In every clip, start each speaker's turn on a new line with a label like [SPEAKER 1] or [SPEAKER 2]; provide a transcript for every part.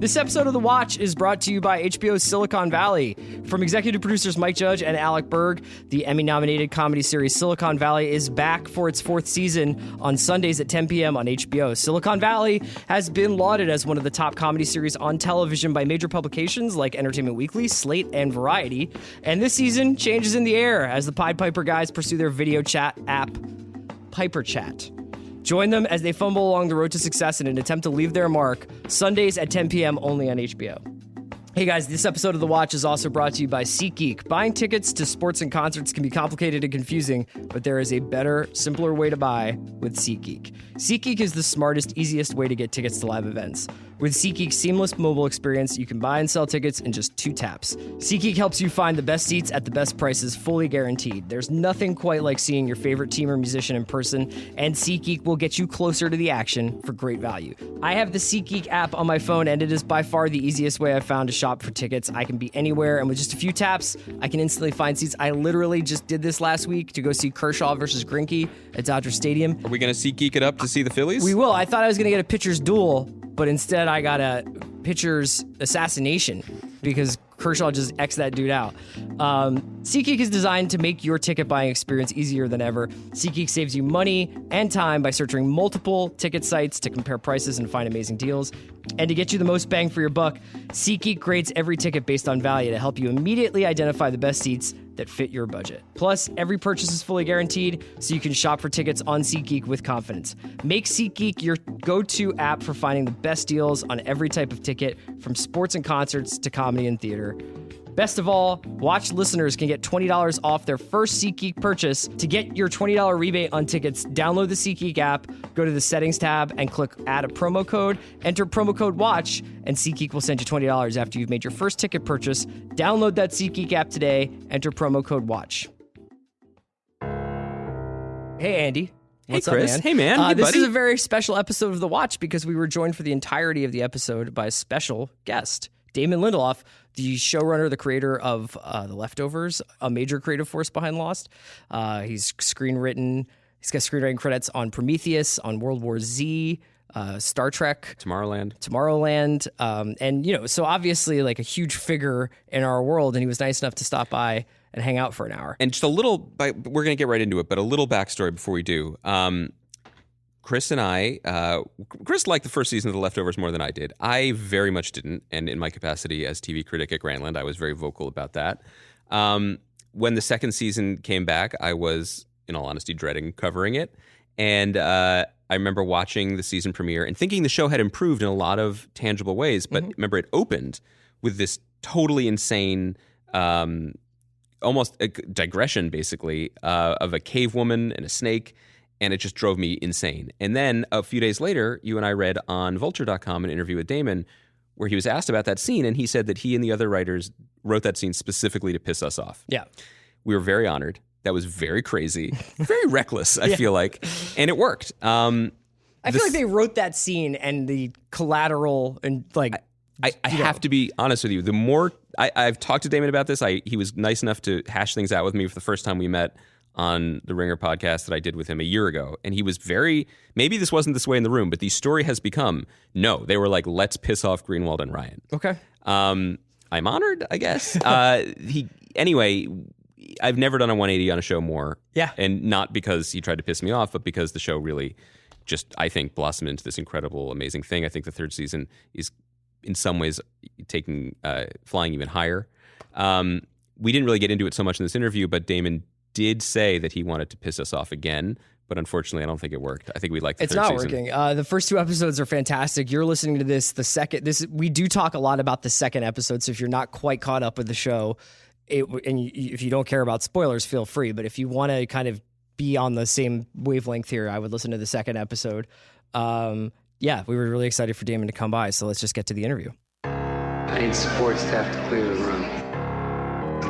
[SPEAKER 1] This episode of The Watch is brought to you by HBO's Silicon Valley. From executive producers Mike Judge and Alec Berg, the Emmy-nominated comedy series Silicon Valley is back for its fourth season on Sundays at 10 p.m. on HBO. Silicon Valley has been lauded as one of the top comedy series on television by major publications like Entertainment Weekly, Slate, and Variety. And this season, changes in the air as the Pied Piper guys pursue their video chat app, Piper Chat. Join them as they fumble along the road to success in an attempt to leave their mark. Sundays at 10 p.m. only on HBO. Hey guys, this episode of The Watch is also brought to you by SeatGeek. Buying tickets to sports and concerts can be complicated and confusing, but there is a better, simpler way to buy with SeatGeek. SeatGeek is the smartest, easiest way to get tickets to live events. With SeatGeek's seamless mobile experience, you can buy and sell tickets in just 2 taps. SeatGeek helps you find the best seats at the best prices, fully guaranteed. There's nothing quite like seeing your favorite team or musician in person, and SeatGeek will get you closer to the action for great value. I have the SeatGeek app on my phone, and it is by far the easiest way I've found to shop for tickets. I can be anywhere, and with just a few taps, I can instantly find seats. I literally just did this last week to go see Kershaw versus Greinke at Dodger Stadium.
[SPEAKER 2] Are we going to SeatGeek it up to see the Phillies?
[SPEAKER 1] We will. I thought I was going to get a pitcher's duel, but instead I got a pitcher's assassination because Kershaw just X'd that dude out. SeatGeek is designed to make your ticket buying experience easier than ever. SeatGeek saves you money and time by searching multiple ticket sites to compare prices and find amazing deals. And to get you the most bang for your buck, SeatGeek grades every ticket based on value to help you immediately identify the best seats that fit your budget. Plus, every purchase is fully guaranteed, so you can shop for tickets on SeatGeek with confidence. Make SeatGeek your go-to app for finding the best deals on every type of ticket, from sports and concerts to comedy and theater. Best of all, Watch listeners can get $20 off their first SeatGeek purchase. To get your $20 rebate on tickets, download the SeatGeek app, go to the settings tab, and click add a promo code. Enter promo code WATCH, and SeatGeek will send you $20 after you've made your first ticket purchase. Download that SeatGeek app today. Enter promo code WATCH. Hey, Andy. What's
[SPEAKER 2] hey, Chris.
[SPEAKER 1] up, man?
[SPEAKER 2] Hey, man. Hey,
[SPEAKER 1] this
[SPEAKER 2] buddy.
[SPEAKER 1] is a very special episode of The Watch because we were joined for the entirety of the episode by a special guest, Damon Lindelof, the showrunner, the creator of The Leftovers, a major creative force behind Lost. He's screenwritten. He's got screenwriting credits on Prometheus, on World War Z, Star Trek, Tomorrowland, and so obviously like a huge figure in our world. And he was nice enough to stop by and hang out for an hour.
[SPEAKER 2] And just a little, we're going to get right into it, but a little backstory before we do. Chris and I, Chris liked the first season of The Leftovers more than I did. I very much didn't, and in my capacity as TV critic at Greenwald, I was very vocal about that. When the second season came back, I was, in all honesty, dreading covering it. And I remember watching the season premiere and thinking the show had improved in a lot of tangible ways, but remember it opened with this totally insane almost a digression, basically, of a cave woman and a snake, and it just drove me insane. And then a few days later, you and I read on Vulture.com an interview with Damon where he was asked about that scene, and he said that he and the other writers wrote that scene specifically to piss us off.
[SPEAKER 1] Yeah.
[SPEAKER 2] We were very honored. That was very crazy, very reckless, I feel like, and it worked. I
[SPEAKER 1] feel like they wrote that scene and the collateral and like...
[SPEAKER 2] I have to be honest with you. The more I've talked to Damon about this, he was nice enough to hash things out with me for the first time we met on the Ringer podcast that I did with him a year ago. And he was maybe this wasn't this way in the room, but the story has become, no, they were like, let's piss off Greenwald and Ryan.
[SPEAKER 1] Okay.
[SPEAKER 2] I'm honored, I guess. Anyway, I've never done a 180 on a show more.
[SPEAKER 1] Yeah.
[SPEAKER 2] And not because he tried to piss me off, but because the show really just, I think, blossomed into this incredible, amazing thing. I think the third season is in some ways flying even higher. We didn't really get into it so much in this interview, but Damon did say that he wanted to piss us off again, but unfortunately I don't think it worked. I think we liked the third season. It's not
[SPEAKER 1] working. The first 2 episodes are fantastic. You're listening to this, we do talk a lot about the second episode, so if you're not quite caught up with the show, if you don't care about spoilers, feel free, but if you want to kind of be on the same wavelength here, I would listen to the second episode. Yeah, we were really excited for Damon to come by, so let's just get to the interview.
[SPEAKER 3] I need support staff to clear the room.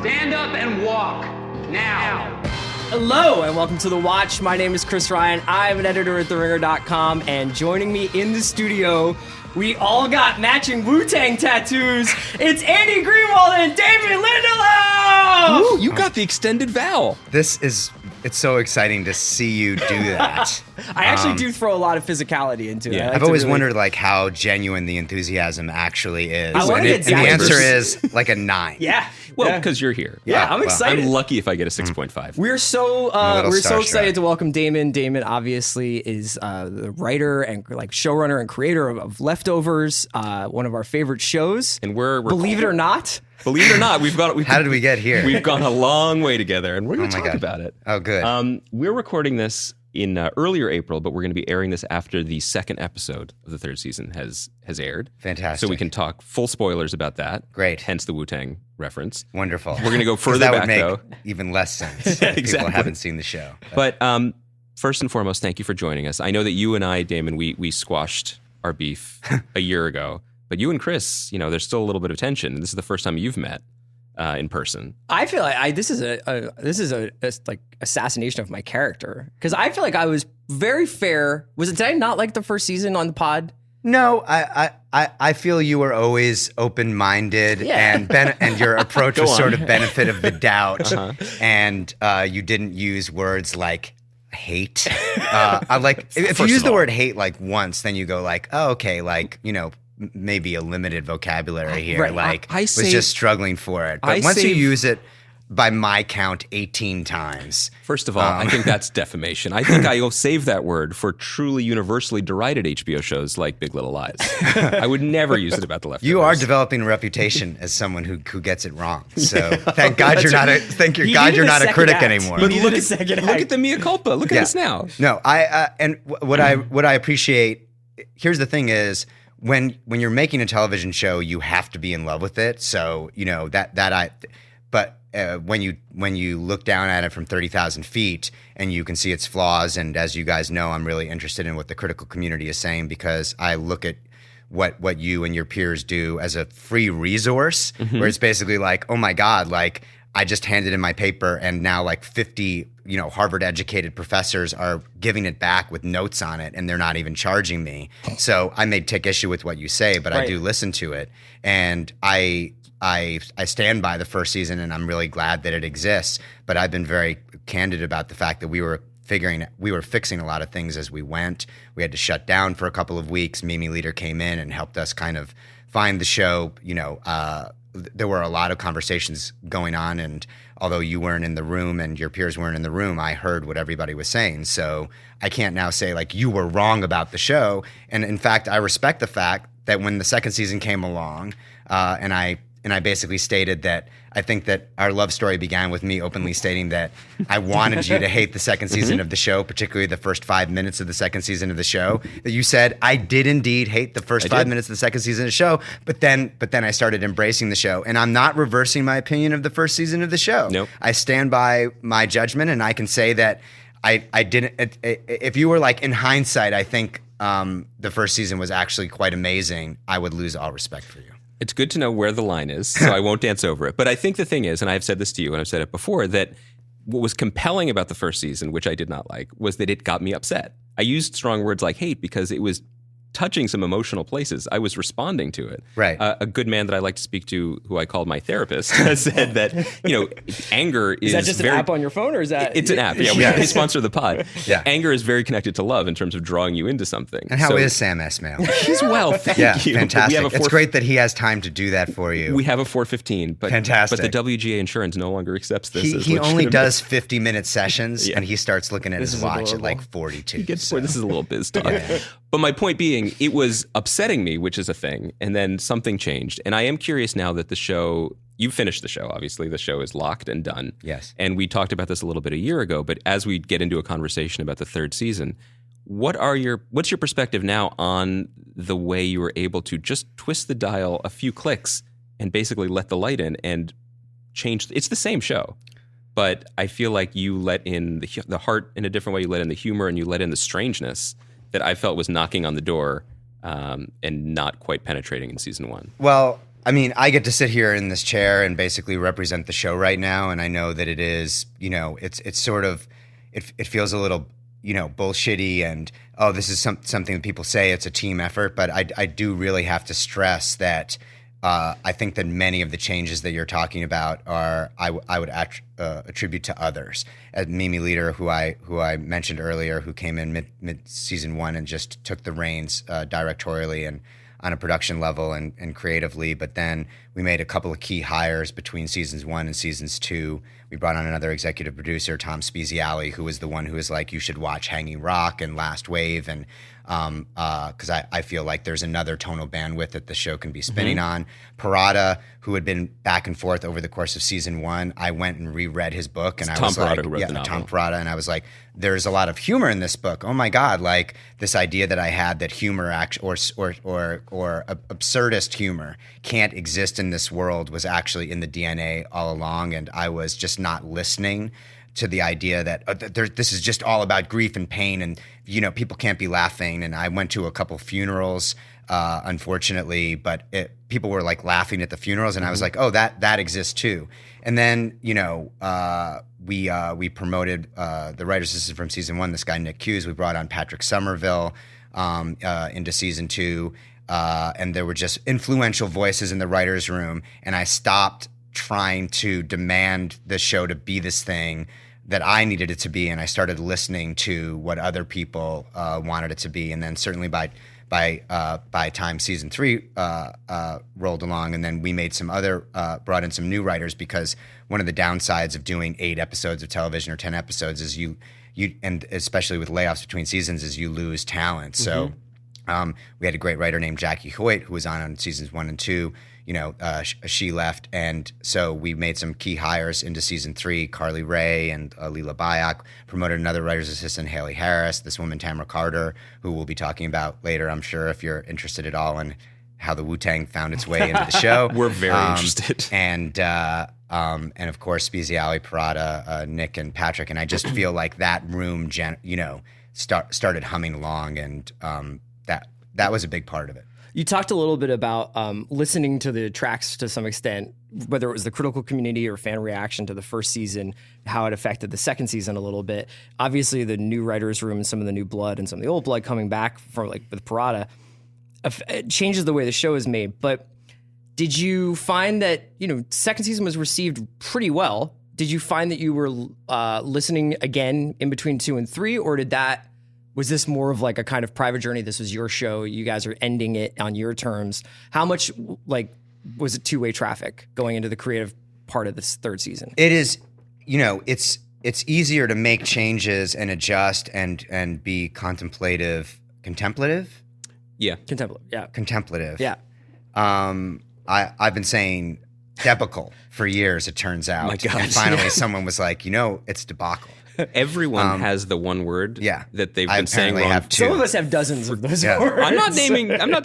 [SPEAKER 4] Stand up and walk, now.
[SPEAKER 1] Hello, and welcome to The Watch. My name is Chris Ryan. I'm an editor at TheRinger.com, and joining me in the studio, we all got matching Wu-Tang tattoos. It's Andy Greenwald and Damon Lindelof!
[SPEAKER 2] Ooh, you got the extended vowel.
[SPEAKER 5] This is it's so exciting to see you do that.
[SPEAKER 1] I actually do throw a lot of physicality into it.
[SPEAKER 2] Yeah.
[SPEAKER 1] I like
[SPEAKER 5] I've
[SPEAKER 1] to
[SPEAKER 5] always
[SPEAKER 1] really-
[SPEAKER 5] wondered like how genuine the enthusiasm actually is.
[SPEAKER 1] I wanna
[SPEAKER 5] and,
[SPEAKER 1] get
[SPEAKER 5] and the
[SPEAKER 1] Zach
[SPEAKER 5] answer
[SPEAKER 1] versus-
[SPEAKER 5] is like a 9.
[SPEAKER 1] Yeah.
[SPEAKER 2] Well,
[SPEAKER 1] yeah.
[SPEAKER 2] because you're here.
[SPEAKER 1] Yeah, I'm
[SPEAKER 5] well,
[SPEAKER 1] excited.
[SPEAKER 2] I'm lucky if I get a 6.5.
[SPEAKER 1] We're so
[SPEAKER 5] little
[SPEAKER 1] we're so
[SPEAKER 5] starstruck.
[SPEAKER 1] excited to welcome Damon. Damon obviously is the writer and like showrunner and creator of Leftovers, one of our favorite shows.
[SPEAKER 2] And we're
[SPEAKER 1] Believe it or not,
[SPEAKER 2] believe it or not,
[SPEAKER 5] How did we get here?
[SPEAKER 2] We've gone a long way together, and we're going
[SPEAKER 5] Oh
[SPEAKER 2] to
[SPEAKER 5] my
[SPEAKER 2] talk
[SPEAKER 5] God.
[SPEAKER 2] about it.
[SPEAKER 5] Oh, good.
[SPEAKER 2] We're recording this in earlier April, but we're going to be airing this after the second episode of the third season has aired.
[SPEAKER 5] Fantastic.
[SPEAKER 2] So we can talk full spoilers about that.
[SPEAKER 5] Great.
[SPEAKER 2] Hence the Wu-Tang reference.
[SPEAKER 5] Wonderful.
[SPEAKER 2] We're going to go
[SPEAKER 5] 'Cause
[SPEAKER 2] further
[SPEAKER 5] that would
[SPEAKER 2] back,
[SPEAKER 5] make
[SPEAKER 2] though.
[SPEAKER 5] even less sense if people
[SPEAKER 2] Exactly.
[SPEAKER 5] haven't seen the show.
[SPEAKER 2] But first and foremost, thank you for joining us. I know that you and I, Damon, we squashed our beef a year ago, but you and Chris, there's still a little bit of tension. This is the first time you've met in person.
[SPEAKER 1] I feel like this is a like assassination of my character because I feel like I was very fair. Did I not like the first season on the pod?
[SPEAKER 5] No, I feel you were always open-minded
[SPEAKER 1] Yeah.
[SPEAKER 5] and your approach was
[SPEAKER 2] on.
[SPEAKER 5] sort of benefit of the doubt, and you didn't use words like hate. I like if you
[SPEAKER 2] First
[SPEAKER 5] use
[SPEAKER 2] of
[SPEAKER 5] the
[SPEAKER 2] all.
[SPEAKER 5] word hate like once, then you go like, oh, okay, like maybe a limited vocabulary here.
[SPEAKER 1] Right.
[SPEAKER 5] Like
[SPEAKER 2] I
[SPEAKER 5] was
[SPEAKER 2] say-
[SPEAKER 5] just struggling for it. But
[SPEAKER 2] I
[SPEAKER 5] once you
[SPEAKER 2] say-
[SPEAKER 5] use it, by my count, 18 times.
[SPEAKER 2] First of all, I think that's defamation. I think I'll save that word for truly universally derided HBO shows like Big Little Lies. I would never use it about the leftovers.
[SPEAKER 5] You are developing a reputation as someone who gets it wrong. So thank God you're not a
[SPEAKER 1] He
[SPEAKER 5] God
[SPEAKER 1] needed
[SPEAKER 5] you're
[SPEAKER 1] a
[SPEAKER 5] not a
[SPEAKER 1] second
[SPEAKER 5] critic
[SPEAKER 1] act.
[SPEAKER 5] anymore.
[SPEAKER 1] He
[SPEAKER 2] But
[SPEAKER 1] needed
[SPEAKER 2] look
[SPEAKER 1] a
[SPEAKER 2] at,
[SPEAKER 1] second
[SPEAKER 2] look
[SPEAKER 1] act.
[SPEAKER 2] at the mea culpa. Look at us now.
[SPEAKER 5] No, what I appreciate. Here's the thing: is when you're making a television show, you have to be in love with it. So but when you look down at it from 30,000 feet and you can see its flaws, and as you guys know, I'm really interested in what the critical community is saying because I look at what you and your peers do as a free resource, where it's basically like, oh my God, like I just handed in my paper and now like 50, Harvard educated professors are giving it back with notes on it and they're not even charging me. So I may take issue with what you say, but I
[SPEAKER 1] Right.
[SPEAKER 5] do listen to it. And I stand by the first season and I'm really glad that it exists. But I've been very candid about the fact that we were fixing a lot of things as we went. We had to shut down for a couple of weeks. Mimi Leader came in and helped us kind of find the show. There were a lot of conversations going on, and although you weren't in the room and your peers weren't in the room, I heard what everybody was saying. So I can't now say like you were wrong about the show. And in fact, I respect the fact that when the second season came along, and I basically stated that I think that our love story began with me openly stating that I wanted you to hate the second season of the show, particularly the first 5 minutes of the second season of the show. That you said I did indeed hate the first 5 minutes of the second season of the show, but then I started embracing the show, and I'm not reversing my opinion of the first season of the show.
[SPEAKER 2] Nope.
[SPEAKER 5] I stand by my judgment, and I can say that I didn't. If you were like in hindsight, I think the first season was actually quite amazing. I would lose all respect for you.
[SPEAKER 2] It's good to know where the line is, so I won't dance over it. But I think the thing is, and I've said this to you and I've said it before, that what was compelling about the first season, which I did not like, was that it got me upset. I used strong words like hate because it was touching some emotional places. I was responding to it.
[SPEAKER 5] Right.
[SPEAKER 2] A good man that I like to speak to, who I called my therapist, said that, anger is
[SPEAKER 1] Is that just
[SPEAKER 2] very,
[SPEAKER 1] an app on your phone, or is that?
[SPEAKER 2] It's an app. Yeah, we sponsor the pod.
[SPEAKER 5] Yeah.
[SPEAKER 2] Anger is very connected to love in terms of drawing you into something.
[SPEAKER 5] And how
[SPEAKER 2] So
[SPEAKER 5] is Sam Esmail?
[SPEAKER 2] he's well? Thank
[SPEAKER 5] Yeah,
[SPEAKER 2] you.
[SPEAKER 5] fantastic.
[SPEAKER 2] We have a
[SPEAKER 5] It's great that he has time to do that for you.
[SPEAKER 2] We have a 415, but
[SPEAKER 5] Fantastic.
[SPEAKER 2] But the WGA insurance no longer accepts this. as
[SPEAKER 5] He only
[SPEAKER 2] legitimate.
[SPEAKER 5] does 50-minute sessions,
[SPEAKER 2] Yeah.
[SPEAKER 5] and he starts looking at
[SPEAKER 1] This
[SPEAKER 5] his
[SPEAKER 1] is
[SPEAKER 5] watch at
[SPEAKER 1] adorable.
[SPEAKER 5] like 42.
[SPEAKER 2] He gets
[SPEAKER 5] so.
[SPEAKER 2] this is a little biz talk. But my point being, it was upsetting me, which is a thing, and then something changed. And I am curious now that the show, you finished the show, obviously. The show is locked and done.
[SPEAKER 5] Yes.
[SPEAKER 2] And we talked about this a little bit a year ago, but as we get into a conversation about the third season, what's your perspective now on the way you were able to just twist the dial a few clicks and basically let the light in and change? It's the same show, but I feel like you let in the heart in a different way. You let in the humor and you let in the strangeness that I felt was knocking on the door and not quite penetrating in season one.
[SPEAKER 5] Well, I mean, I get to sit here in this chair and basically represent the show right now, and I know that it is, it's sort of, it feels a little, bullshitty, and this is something that people say it's a team effort, but I do really have to stress that I think that many of the changes that you're talking about I would attribute to others. Mimi Leader, who I mentioned earlier, who came in mid season 1 and just took the reins directorially and on a production level and creatively. But then we made a couple of key hires between seasons 1 and seasons 2. We brought on another executive producer, Tom Spezialy, who was the one who was like, you should watch Hanging Rock and Last Wave, and because I feel like there's another tonal bandwidth that the show can be spinning on. Parada, who had been back and forth over the course of season 1, I went and reread his book, and I was like,
[SPEAKER 2] who wrote the novel.
[SPEAKER 5] Tom Parada, and I was like, there's a lot of humor in this book. Oh my God, like this idea that I had that humor or absurdist humor can't exist in this world was actually in the DNA all along, and I was just not listening to the idea that this is just all about grief and pain, and people can't be laughing. And I went to a couple funerals, unfortunately, but people were like laughing at the funerals, and I was like, oh, that exists too. And then we promoted the writer's assistant from season 1, this guy Nick Hughes. We brought on Patrick Somerville into season 2, and there were just influential voices in the writer's room, and I stopped trying to demand the show to be this thing that I needed it to be, and I started listening to what other people wanted it to be. And then certainly by time season 3 rolled along, and then we made brought in some new writers, because one of the downsides of doing 8 episodes of television or 10 episodes is you and especially with layoffs between seasons, is you lose talent. So we had a great writer named Jackie Hoyt who was on seasons 1 and 2. She left, and so we made some key hires into season 3. Carly Ray and Leela Bayak, promoted another writer's assistant, Haley Harris, this woman Tamara Carter, who we'll be talking about later, I'm sure, if you're interested at all in how the Wu-Tang found its way into the show.
[SPEAKER 2] We're very interested.
[SPEAKER 5] And of course Spezialy, Parada, Nick, and Patrick. And I just feel like that room, started humming along, and that was a big part of it.
[SPEAKER 1] You talked a little bit about listening to the tracks to some extent, whether it was the critical community or fan reaction to the first season, how it affected the second season a little bit. Obviously, the new writers' room and some of the new blood and some of the old blood coming back from with Parada, it changes the way the show is made. But did you find that second season was received pretty well? Did you find that you were listening again in between 2 and 3, or was this more of like a kind of private journey? This was your show. You guys are ending it on your terms. How much was it two-way traffic going into the creative part of this third season?
[SPEAKER 5] It is, it's easier to make changes and adjust and be contemplative.
[SPEAKER 2] Yeah.
[SPEAKER 5] Contemplative.
[SPEAKER 1] Yeah.
[SPEAKER 5] I've been saying debacle for years, it turns out.
[SPEAKER 2] My God.
[SPEAKER 5] And finally someone was like, it's debacle.
[SPEAKER 2] Everyone has the one word that they've been saying wrong.
[SPEAKER 5] Have 2.
[SPEAKER 1] Some of us have dozens of those words.
[SPEAKER 2] I'm not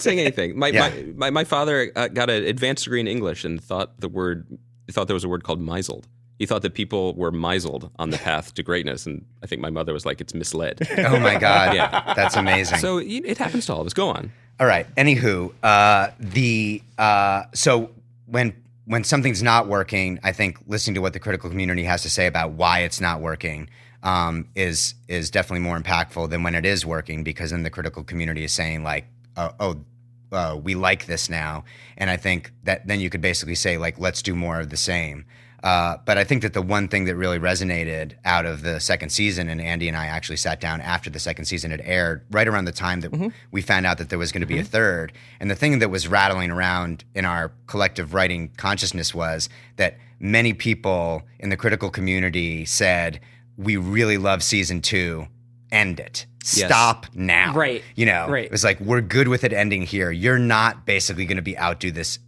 [SPEAKER 2] saying anything. My father got an advanced degree in English and thought there was a word called misled. He thought that people were misled on the path to greatness, and I think my mother was like, it's misled.
[SPEAKER 5] Oh my God. Yeah. That's amazing.
[SPEAKER 2] So it happens to all of us. Go on.
[SPEAKER 5] All right. Anywho, so when something's not working, I think listening to what the critical community has to say about why it's not working is definitely more impactful than when it is working, because then the critical community is saying like, we like this now. And I think that then you could basically say like, let's do more of the same. But I think that the one thing that really resonated out of the second season, and Andy and I actually sat down after the second season had aired, right around the time that we found out that there was going to be a third. And the thing that was rattling around in our collective writing consciousness was that many people in the critical community said, we really love season 2, end it. Stop now.
[SPEAKER 1] Right. Right.
[SPEAKER 5] It was like, we're good with it ending here. You're not basically going to be outdo this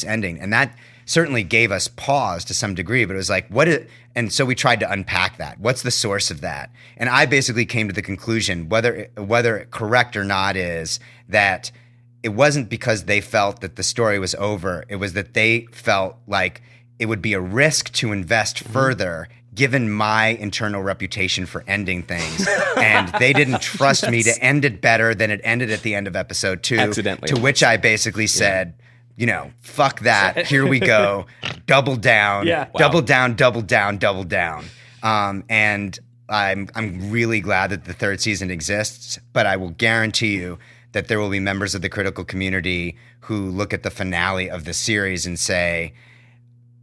[SPEAKER 5] ending. And that certainly gave us pause to some degree, but it was like, and so we tried to unpack that. What's the source of that? And I basically came to the conclusion, whether correct or not, is that it wasn't because they felt that the story was over. It was that they felt like it would be a risk to invest further given my internal reputation for ending things. And they didn't trust me to end it better than it ended at the end of episode 2.
[SPEAKER 2] Accidentally.
[SPEAKER 5] To which I basically said, fuck that. Here we go. Double down.
[SPEAKER 1] Yeah.
[SPEAKER 5] Wow. Double down, double down, double down. And I'm really glad that the third season exists, but I will guarantee you that there will be members of the critical community who look at the finale of the series and say,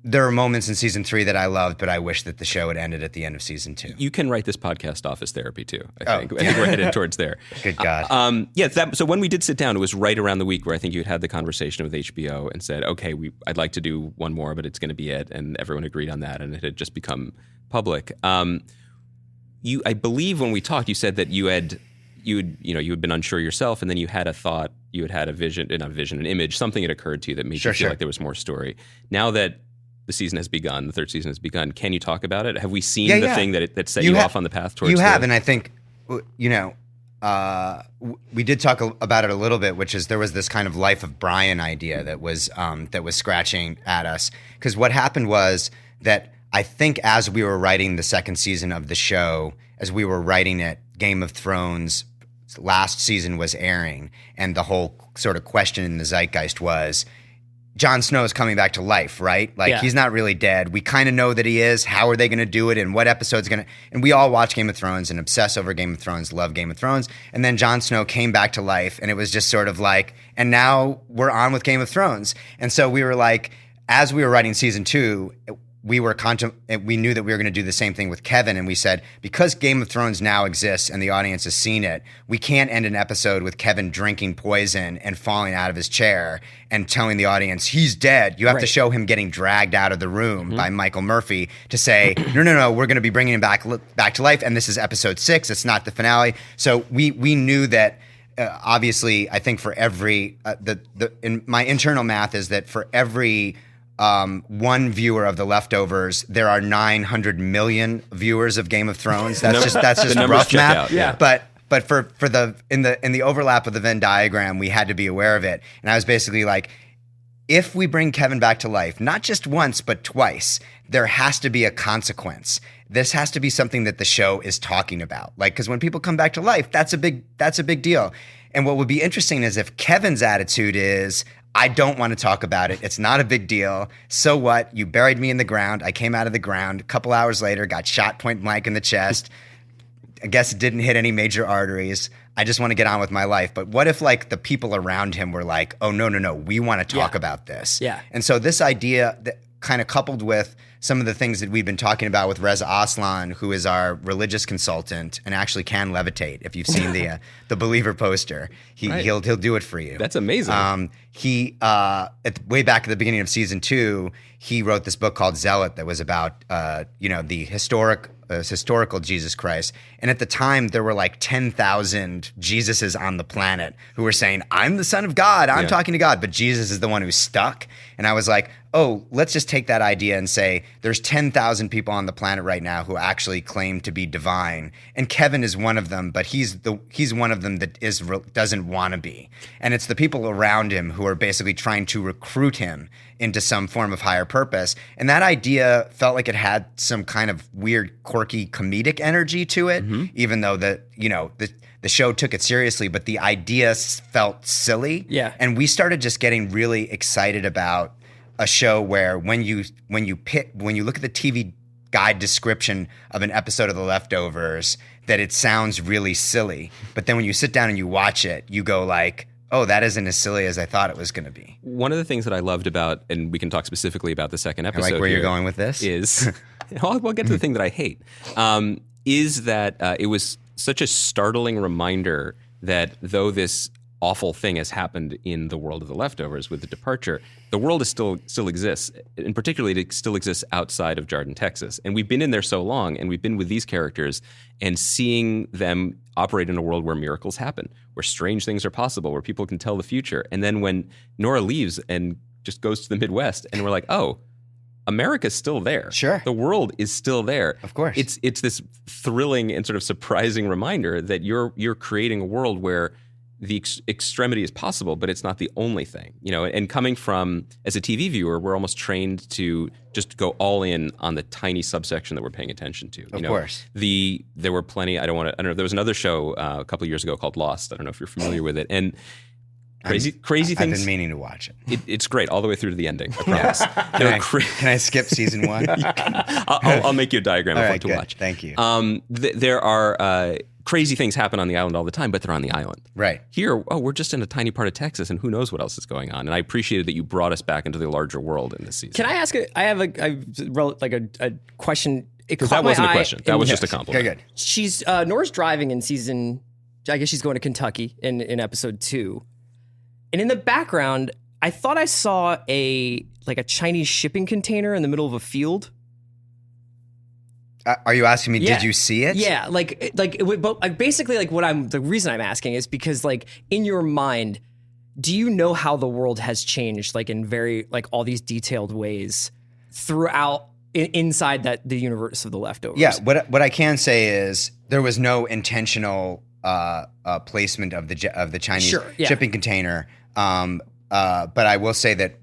[SPEAKER 5] there are moments in season 3 that I loved, but I wish that the show had ended at the end of season 2.
[SPEAKER 2] You can write this podcast off as therapy too. I think we're headed towards there.
[SPEAKER 5] Good God.
[SPEAKER 2] So when we did sit down, it was right around the week where I think you had the conversation with HBO and said, okay, I'd like to do one more, but it's going to be it. And everyone agreed on that. And it had just become public. I believe when we talked, you said that you had been unsure yourself, and then you had a thought, you had a vision, an image, something had occurred to you that made you feel like there was more story. Now that the season has begun, the 3rd season has begun, can you talk about it? Have we seen the thing that set you off on the path towards it?
[SPEAKER 5] You have, and I think, we did talk about it a little bit, which is there was this kind of Life of Brian idea that was scratching at us. Because what happened was that I think as we were writing the 2nd season of the show, as we were writing it, Game of Thrones last season was airing, and the whole sort of question in the zeitgeist was, Jon Snow is coming back to life, right? He's not really dead. We kind of know that he is. How are they going to do it? And what episode's going to... And we all watch Game of Thrones and obsess over Game of Thrones, love Game of Thrones. And then Jon Snow came back to life, and it was just sort of like, and now we're on with Game of Thrones. And so we were like, as we were writing season 2... we knew that we were going to do the same thing with Kevin, and we said, because Game of Thrones now exists and the audience has seen it, we can't end an episode with Kevin drinking poison and falling out of his chair and telling the audience he's dead. You have to show him getting dragged out of the room by Michael Murphy to say, no, we're going to be bringing him back to life, and this is episode 6. It's not the finale. So we knew that. Obviously, I think for every in my internal math is that for every one viewer of The Leftovers, there are 900 million viewers of Game of Thrones. That's just rough math.
[SPEAKER 2] Yeah.
[SPEAKER 5] But for in the overlap of the Venn diagram, we had to be aware of it. And I was basically like, if we bring Kevin back to life, not just once but twice, there has to be a consequence. This has to be something that the show is talking about. Because when people come back to life, that's a big deal. And what would be interesting is if Kevin's attitude is, I don't want to talk about it. It's not a big deal. So what? You buried me in the ground. I came out of the ground. A couple hours later, got shot point blank in the chest. I guess it didn't hit any major arteries. I just want to get on with my life. But what if the people around him were like, oh, no, we want to talk about this.
[SPEAKER 1] Yeah.
[SPEAKER 5] And so this idea that kind of coupled with some of the things that we've been talking about with Reza Aslan, who is our religious consultant and actually can levitate. If you've seen the Believer poster, he'll do it for you.
[SPEAKER 2] That's amazing.
[SPEAKER 5] Way back at the beginning of season 2, he wrote this book called Zealot that was about the historical Jesus Christ. And at the time, there were 10,000 Jesuses on the planet who were saying, I'm the Son of God, I'm talking to God, but Jesus is the one who's stuck. And I was like, oh, let's just take that idea and say there's 10,000 people on the planet right now who actually claim to be divine. And Kevin is one of them, but he's one of them that doesn't want to be. And it's the people around him who are basically trying to recruit him into some form of higher purpose. And that idea felt like it had some kind of weird, quirky, comedic energy to it, even though the show took it seriously, but the idea felt silly.
[SPEAKER 1] Yeah.
[SPEAKER 5] And we started just getting really excited about a show where when you look at the TV guide description of an episode of The Leftovers, that it sounds really silly. But then when you sit down and you watch it, you go like, oh, that isn't as silly as I thought it was going to be.
[SPEAKER 2] One of the things that I loved about, and we can talk specifically about the second episode.
[SPEAKER 5] I like where you're going with this.
[SPEAKER 2] Is I'll get to the thing that I hate. Is that it was such a startling reminder that though this awful thing has happened in the world of The Leftovers with the departure, the world still exists. And particularly, it still exists outside of Jarden, Texas. And we've been in there so long, and we've been with these characters, and seeing them operate in a world where miracles happen, where strange things are possible, where people can tell the future. And then when Nora leaves and just goes to the Midwest, and we're like, oh, America's still there.
[SPEAKER 5] Sure.
[SPEAKER 2] The world is still there.
[SPEAKER 5] Of course.
[SPEAKER 2] It's this thrilling and sort of surprising reminder that you're creating a world where the extremity is possible, but it's not the only thing, and coming from, as a TV viewer, we're almost trained to just go all in on the tiny subsection that we're paying attention to.
[SPEAKER 5] Of course.
[SPEAKER 2] There were plenty, I don't know, there was another show a couple of years ago called Lost. I don't know if you're familiar with it. And crazy things.
[SPEAKER 5] I've been meaning to watch it.
[SPEAKER 2] It's great all the way through to the ending, I promise.
[SPEAKER 5] Can I skip season 1?
[SPEAKER 2] I'll make you a diagram of what to watch.
[SPEAKER 5] Thank you.
[SPEAKER 2] There are crazy things happen on the island all the time, but they're on the island.
[SPEAKER 5] Right.
[SPEAKER 2] Here, we're just in a tiny part of Texas, and who knows what else is going on. And I appreciated that you brought us back into the larger world in this season.
[SPEAKER 1] Can I ask? I have a question.
[SPEAKER 2] Because that wasn't a question. That was just a compliment.
[SPEAKER 5] Okay, good.
[SPEAKER 1] She's Nora's driving in season. I guess she's going to Kentucky in episode 2, and in the background, I thought I saw a Chinese shipping container in the middle of a field.
[SPEAKER 5] Are you asking me?
[SPEAKER 1] Yeah.
[SPEAKER 5] Did you see it?
[SPEAKER 1] Yeah, but basically, the reason I'm asking is because, in your mind, do you know how the world has changed, in very all these detailed ways throughout inside the universe of the Leftovers?
[SPEAKER 5] Yeah. What I can say is there was no intentional placement of the Chinese shipping container. But I will say that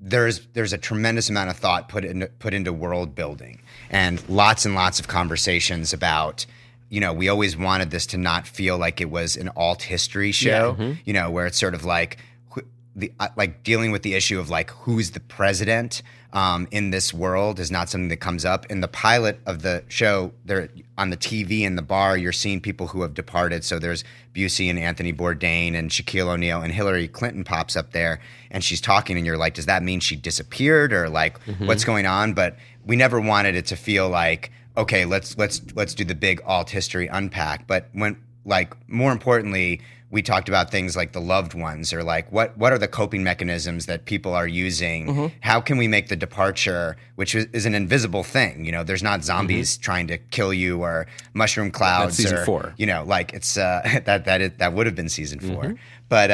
[SPEAKER 5] there's a tremendous amount of thought put into world building and lots of conversations about, we always wanted this to not feel like it was an alt history show, where it's sort of dealing with the issue of who's the president in this world is not something that comes up. In the pilot of the show, they're on the TV in the bar, you're seeing people who have departed. So there's Busey and Anthony Bourdain and Shaquille O'Neal, and Hillary Clinton pops up there and she's talking, and you're like, does that mean she disappeared or what's going on? But we never wanted it to feel like, okay, let's do the big alt history unpack. But when more importantly, we talked about things like the loved ones, or what are the coping mechanisms that people are using? How can we make the departure, which is an invisible thing? There's not zombies trying to kill you or mushroom clouds.
[SPEAKER 2] That's season 4.
[SPEAKER 5] It's that would have been season 4. But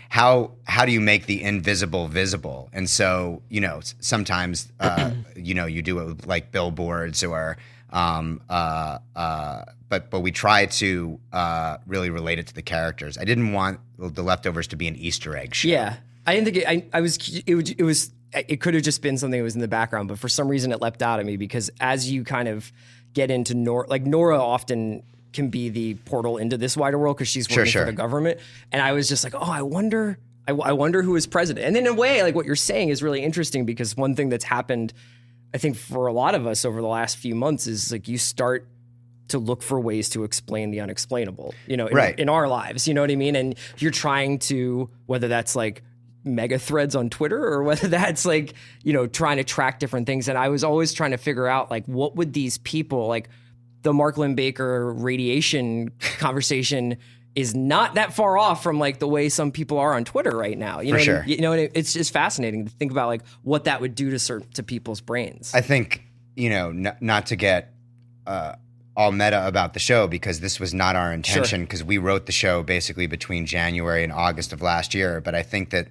[SPEAKER 5] how do you make the invisible visible? And so sometimes you do it with billboards or. But we try to really relate it to the characters. I didn't want the Leftovers to be an Easter egg show.
[SPEAKER 1] Yeah, I didn't think it could have just been something that was in the background, but for some reason it leapt out at me because as you kind of get into Nora often can be the portal into this wider world because she's working for the government, and I was just I wonder who is president. And in a way, what you're saying is really interesting because one thing that's happened, I think, for a lot of us over the last few months is you start to look for ways to explain the unexplainable, in our lives, you know what I mean? And you're trying to, whether that's mega threads on Twitter or whether that's trying to track different things. And I was always trying to figure out what would these people, the Mark Linn-Baker radiation conversation is not that far off from the way some people are on Twitter right now. You know,
[SPEAKER 5] for sure.
[SPEAKER 1] And it's just fascinating to think about what that would do to people's brains.
[SPEAKER 5] I think not to get all meta about the show because this was not our intention because we wrote the show basically between January and August of last year. But I think that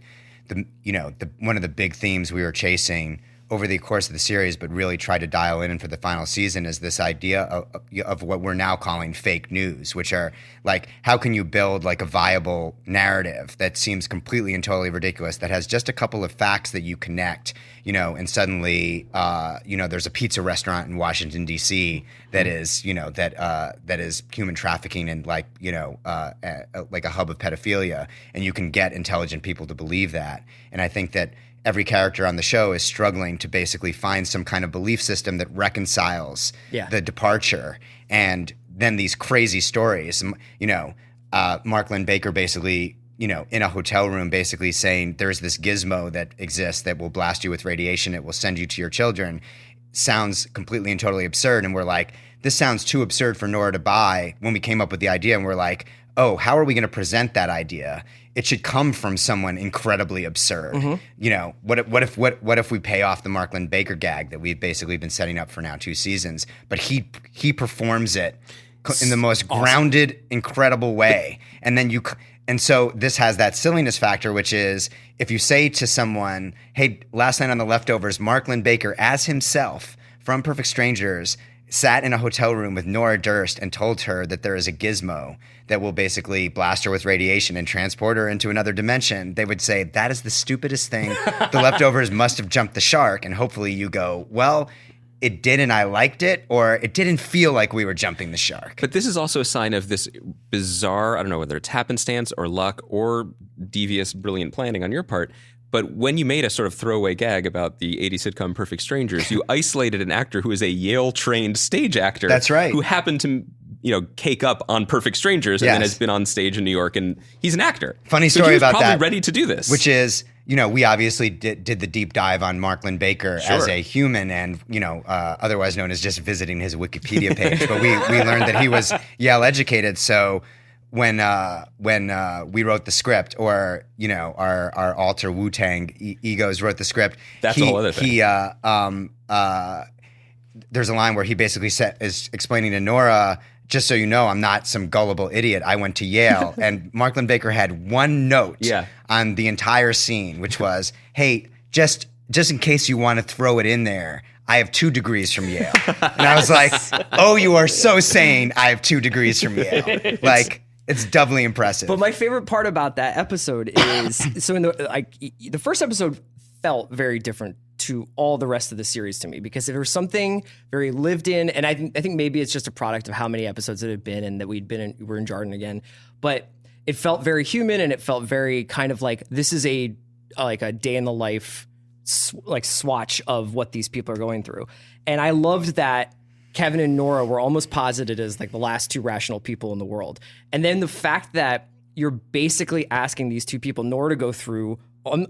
[SPEAKER 5] one of the big themes we were chasing over the course of the series, but really tried to dial in for the final season, is this idea of what we're now calling fake news, which are how can you build a viable narrative that seems completely and totally ridiculous, that has just a couple of facts that you connect, and suddenly, there's a pizza restaurant in Washington, D.C. that is, that is human trafficking and a hub of pedophilia, and you can get intelligent people to believe that. And I think that every character on the show is struggling to basically find some kind of belief system that reconciles the departure. And then these crazy stories, Mark Linn-Baker basically, in a hotel room basically saying there's this gizmo that exists that will blast you with radiation. It will send you to your children. Sounds completely and totally absurd. And we're this sounds too absurd for Nora to buy when we came up with the idea. And we're oh, how are we going to present that idea? It should come from someone incredibly absurd. What if we pay off the Mark Linn-Baker gag that we've basically been setting up for now 2 seasons, but he performs it in the most grounded, incredible way. And so this has that silliness factor, which is if you say to someone, hey, last night on The Leftovers, Mark Linn-Baker as himself from Perfect Strangers sat in a hotel room with Nora Durst and told her that there is a gizmo that will basically blast her with radiation and transport her into another dimension, they would say, that is the stupidest thing. The Leftovers must have jumped the shark. And hopefully you go, well, it did and I liked it, or it didn't feel like we were jumping the shark.
[SPEAKER 2] But this is also a sign of this bizarre, I don't know whether it's happenstance or luck or devious, brilliant planning on your part, but when you made a sort of throwaway gag about the 80s sitcom Perfect Strangers, you isolated an actor who is a Yale-trained stage actor.
[SPEAKER 5] That's right.
[SPEAKER 2] Who happened to cake up on Perfect Strangers and then has been on stage in New York, and he's an actor.
[SPEAKER 5] Funny
[SPEAKER 2] so
[SPEAKER 5] story
[SPEAKER 2] he was
[SPEAKER 5] about
[SPEAKER 2] probably
[SPEAKER 5] that,
[SPEAKER 2] ready to do this,
[SPEAKER 5] which is, we obviously did the deep dive on Mark Linn-Baker as a human, and otherwise known as just visiting his Wikipedia page. But we learned that he was Yale educated. So when we wrote the script, or our alter Wu-Tang egos wrote the script,
[SPEAKER 2] that's a whole other thing.
[SPEAKER 5] There's a line where he basically is explaining to Nora, just so you know, I'm not some gullible idiot. I went to Yale. And Mark Linn-Baker had one note on the entire scene, which was, hey, just in case you want to throw it in there, I have 2 degrees from Yale. And I was like, oh, you are so sane. I have 2 degrees from Yale. Like, it's doubly impressive.
[SPEAKER 1] But my favorite part about that episode is, so in the first episode felt very different to all the rest of the series to me, because there was something very lived in, and I think maybe it's just a product of how many episodes it had been and that we're in Jarden again, but it felt very human, and it felt very kind of like this is a day in the life swatch of what these people are going through. And I loved that Kevin and Nora were almost posited as like the last 2 rational people in the world. And then the fact that you're basically asking these 2 people, Nora, to go through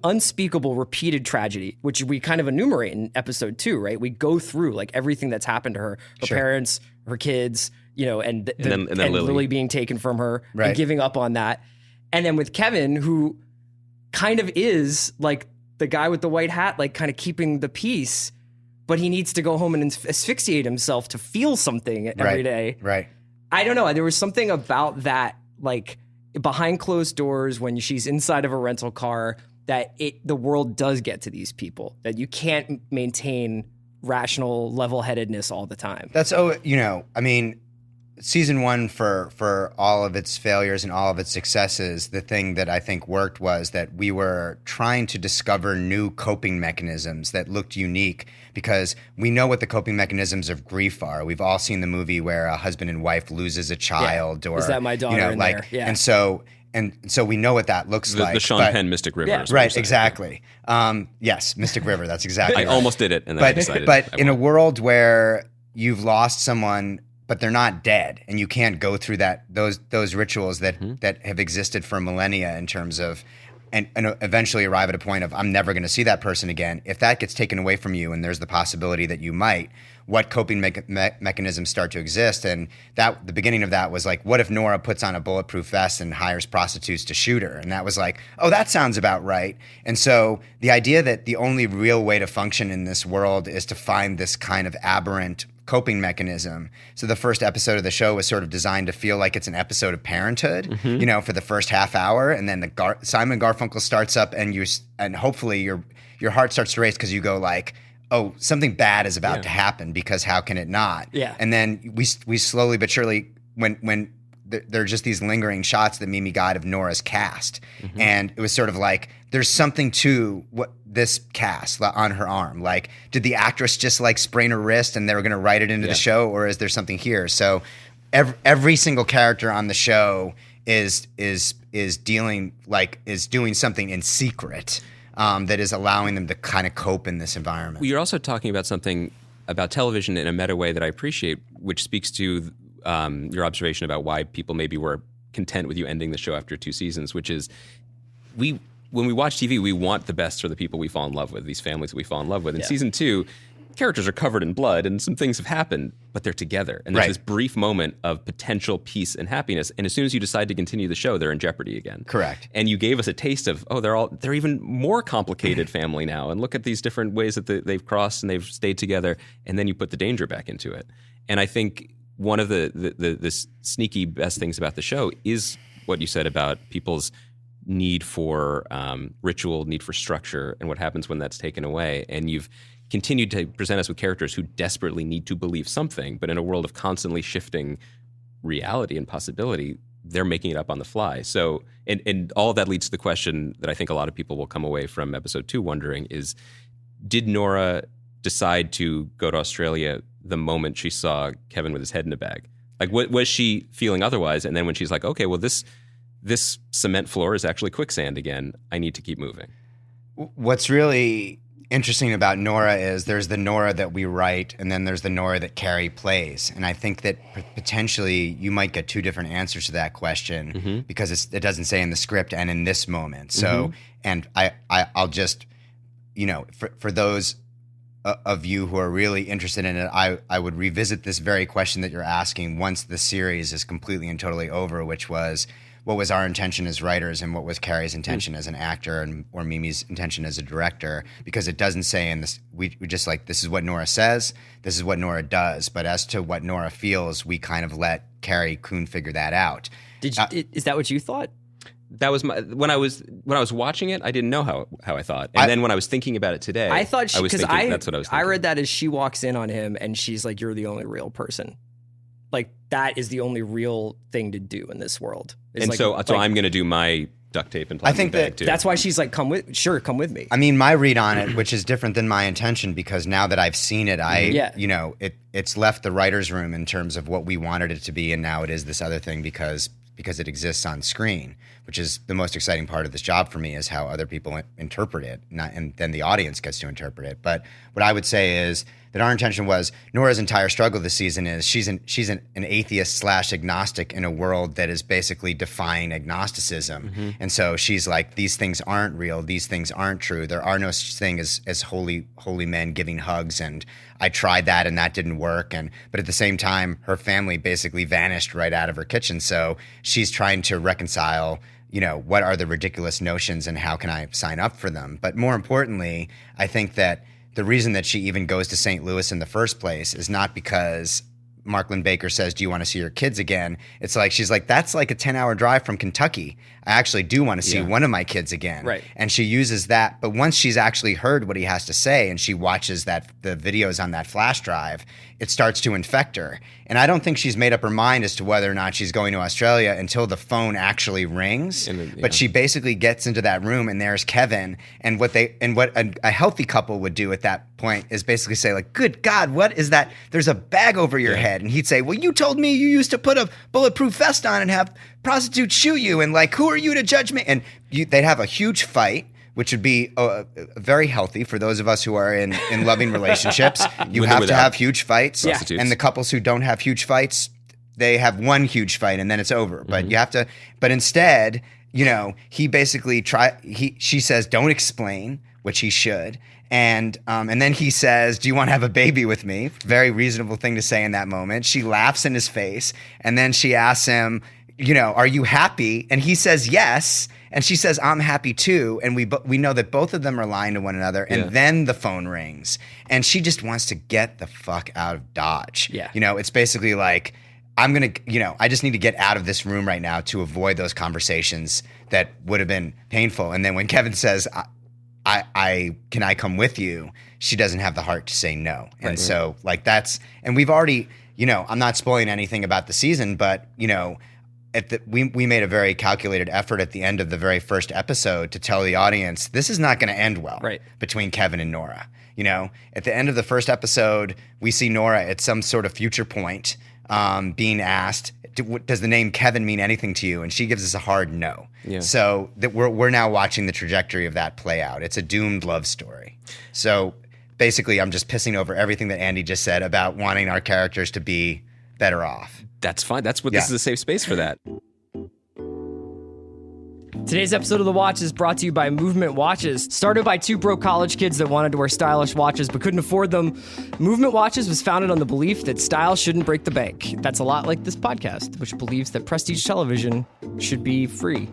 [SPEAKER 1] unspeakable repeated tragedy, which we kind of enumerate in episode 2, right? We go through like everything that's happened to her parents, her kids, and then Lily being taken from her and giving up on that. And then with Kevin, who kind of is like the guy with the white hat, like kind of keeping the peace, but he needs to go home and asphyxiate himself to feel something every day.
[SPEAKER 5] Right.
[SPEAKER 1] I don't know. There was something about that, like behind closed doors when she's inside of a rental car, that the world does get to these people, that you can't maintain rational level-headedness all the time.
[SPEAKER 5] That's, season 1, for all of its failures and all of its successes, the thing that I think worked was that we were trying to discover new coping mechanisms that looked unique, because we know what the coping mechanisms of grief are. We've all seen the movie where a husband and wife loses a child, or
[SPEAKER 1] is that my daughter in there? Yeah.
[SPEAKER 5] And so we know what that looks like.
[SPEAKER 2] The Sean Penn Mystic River.
[SPEAKER 5] Right, exactly. Yes, Mystic River, that's exactly
[SPEAKER 2] I
[SPEAKER 5] right.
[SPEAKER 2] almost did it, and then I decided
[SPEAKER 5] But in a world where you've lost someone, but they're not dead, and you can't go through those rituals that have existed for millennia in terms of, and eventually arrive at a point of, I'm never going to see that person again. If that gets taken away from you, and there's the possibility that you might, what coping mechanisms start to exist? And that the beginning of that was like, what if Nora puts on a bulletproof vest and hires prostitutes to shoot her? And that was like, oh, that sounds about right. And so the idea that the only real way to function in this world is to find this kind of aberrant coping mechanism. So the first episode of the show was sort of designed to feel like it's an episode of Parenthood, for the first half hour, and then Simon Garfunkel starts up, and hopefully your heart starts to race, because you go like, oh, something bad is about to happen, because how can it not? Yeah. And then we slowly but surely, when there are just these lingering shots that Mimi got of Nora's cast, and it was sort of like, there's something to what this cast on her arm. Like, did the actress just like sprain her wrist and they were going to write it into the show, or is there something here? So every single character on the show is doing something in secret. That is allowing them to kind of cope in this environment.
[SPEAKER 2] Well, you're also talking about something about television in a meta way that I appreciate, which speaks to your observation about why people maybe were content with you ending the show after 2 seasons, which is when we watch TV, we want the best for the people we fall in love with, these families that we fall in love with. In season 2, characters are covered in blood and some things have happened, but they're together. And there's this brief moment of potential peace and happiness. And as soon as you decide to continue the show, they're in jeopardy again.
[SPEAKER 5] Correct.
[SPEAKER 2] And you gave us a taste of, they're even more complicated family now. And look at these different ways that they've crossed and they've stayed together. And then you put the danger back into it. And I think one of the sneaky best things about the show is what you said about people's need for ritual, need for structure, and what happens when that's taken away. And you've continued to present us with characters who desperately need to believe something, but in a world of constantly shifting reality and possibility, they're making it up on the fly. So, and all of that leads to the question that I think a lot of people will come away from episode 2 wondering is, did Nora decide to go to Australia the moment she saw Kevin with his head in a bag? Like, what was she feeling otherwise? And then when she's like, okay, well, this cement floor is actually quicksand again, I need to keep moving.
[SPEAKER 5] What's really interesting about Nora is there's the Nora that we write, and then there's the Nora that Carrie plays. And I think that potentially you might get two different answers to that question because it doesn't say in the script and in this moment. So, and I'll just, for those of you who are really interested in it, I would revisit this very question that you're asking once the series is completely and totally over, which was, what was our intention as writers and what was Carrie's intention as an actor or Mimi's intention as a director? Because it doesn't say in this, we just like, this is what Nora says, this is what Nora does. But as to what Nora feels, we kind of let Carrie Coon figure that out.
[SPEAKER 1] Is that what you thought?
[SPEAKER 2] That was when I was watching it, I didn't know how I thought. And then when I was thinking about it today,
[SPEAKER 1] I thought
[SPEAKER 2] that's what I was thinking.
[SPEAKER 1] I read that as she walks in on him and she's like, you're the only real person. Like, that is the only real thing to do in this world. It's
[SPEAKER 2] and
[SPEAKER 1] like,
[SPEAKER 2] so I'm going to do my duct tape and plastic bag too.
[SPEAKER 1] That's why she's like, come with me.
[SPEAKER 5] I mean, my read on it, which is different than my intention, because now that I've seen it, it's left the writer's room in terms of what we wanted it to be, and now it is this other thing because it exists on screen, which is the most exciting part of this job for me, is how other people interpret it, and then the audience gets to interpret it. But what I would say is that our intention was, Nora's entire struggle this season is she's an atheist / agnostic in a world that is basically defying agnosticism. And so she's like, these things aren't real, these things aren't true, there are no such thing as holy men giving hugs, and I tried that and that didn't work. But at the same time, her family basically vanished right out of her kitchen. So she's trying to reconcile, what are the ridiculous notions and how can I sign up for them? But more importantly, I think that the reason that she even goes to St. Louis in the first place is not because Mark Lynn-Baker says, do you want to see your kids again? It's like, she's like, that's like a 10-hour drive from Kentucky. I actually do want to see one of my kids again.
[SPEAKER 1] Right.
[SPEAKER 5] And she uses that. But once she's actually heard what he has to say and she watches the videos on that flash drive, it starts to infect her. And I don't think she's made up her mind as to whether or not she's going to Australia until the phone actually rings. But she basically gets into that room and there's Kevin. And what a healthy couple would do at that point is basically say, like, good God, what is that? There's a bag over your head. And he'd say, well, you told me you used to put a bulletproof vest on and have prostitutes shoot you. And like, who are you to judge me? And they'd have a huge fight, which would be very healthy for those of us who are in loving relationships. You have to have huge fights.
[SPEAKER 2] Yeah.
[SPEAKER 5] And the couples who don't have huge fights, they have one huge fight and then it's over. But you have to, but instead, he basically she says, don't explain, which he should. And then he says, do you want to have a baby with me? Very reasonable thing to say in that moment. She laughs in his face. And then she asks him, are you happy? And he says, yes. And she says, I'm happy too. And we know that both of them are lying to one another. And then the phone rings. And she just wants to get the fuck out of Dodge.
[SPEAKER 1] Yeah.
[SPEAKER 5] It's basically like, I just need to get out of this room right now to avoid those conversations that would have been painful. And then when Kevin says, can I come with you? She doesn't have the heart to say no. And so like and we've already, I'm not spoiling anything about the season, but we made a very calculated effort at the end of the very first episode to tell the audience, this is not going to end well between Kevin and Nora. At the end of the first episode, we see Nora at some sort of future point being asked, does the name Kevin mean anything to you? And she gives us a hard no. Yeah. So that we're now watching the trajectory of that play out. It's a doomed love story. So basically, I'm just pissing over everything that Andy just said about wanting our characters to be better off.
[SPEAKER 2] That's fine. That's what this is a safe space for that.
[SPEAKER 1] Today's episode of The Watch is brought to you by Movement Watches. Started by two broke college kids that wanted to wear stylish watches but couldn't afford them, Movement Watches was founded on the belief that style shouldn't break the bank. That's a lot like this podcast, which believes that prestige television should be free.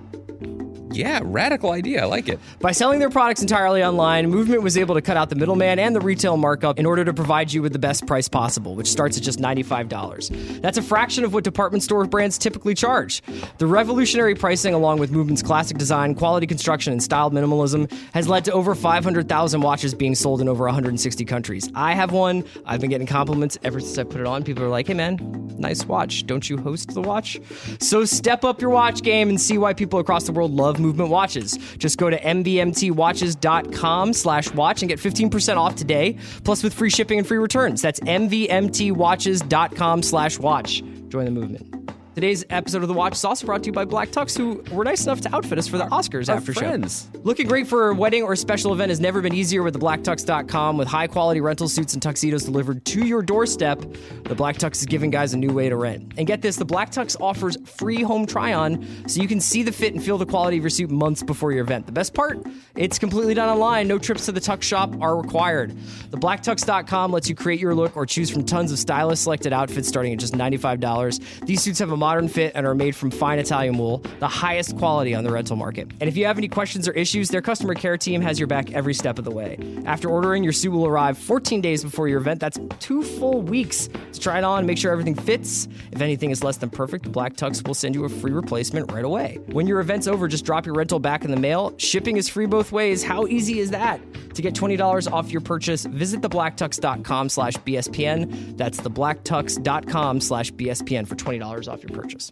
[SPEAKER 2] Yeah, radical idea. I like it.
[SPEAKER 1] By selling their products entirely online, Movement was able to cut out the middleman and the retail markup in order to provide you with the best price possible, which starts at just $95. That's a fraction of what department store brands typically charge. The revolutionary pricing, along with Movement's classic design, quality construction, and styled minimalism, has led to over 500,000 watches being sold in over 160 countries. I have one. I've been getting compliments ever since I put it on. People are like, hey man, nice watch. Don't you host The Watch? So step up your watch game and see why people across the world love Movement Watches. Just go to mvmtwatches.com/watch and get 15% off today, plus with free shipping and free returns. That's mvmtwatches.com/watch. Join the movement. Today's episode of The Watch is also brought to you by Black Tux, who were nice enough to outfit us for the Oscars after
[SPEAKER 2] friends.
[SPEAKER 1] show. Looking great for a wedding or special event has never been easier with thebblacktux.com. With high-quality rental suits and tuxedos delivered to your doorstep, the Black Tux is giving guys a new way to rent. And get this, the Black Tux offers free home try-on, so you can see the fit and feel the quality of your suit months before your event. The best part? It's completely done online. No trips to the Tux shop are required. Thebblacktux.com lets you create your look or choose from tons of stylist-selected outfits starting at just $95. These suits have a modern fit and are made from fine Italian wool, the highest quality on the rental market. And if you have any questions or issues, their customer care team has your back every step of the way. After ordering, your suit will arrive 14 days before your event. That's 2 full weeks to try it on and make sure everything fits. If anything is less than perfect, the Black Tux will send you a free replacement right away. When your event's over, just drop your rental back in the mail. Shipping is free both ways. How easy is that? To get $20 off your purchase, visit thebblacktux.com/BSPN. That's thebblacktux.com/BSPN for $20 off your purchase.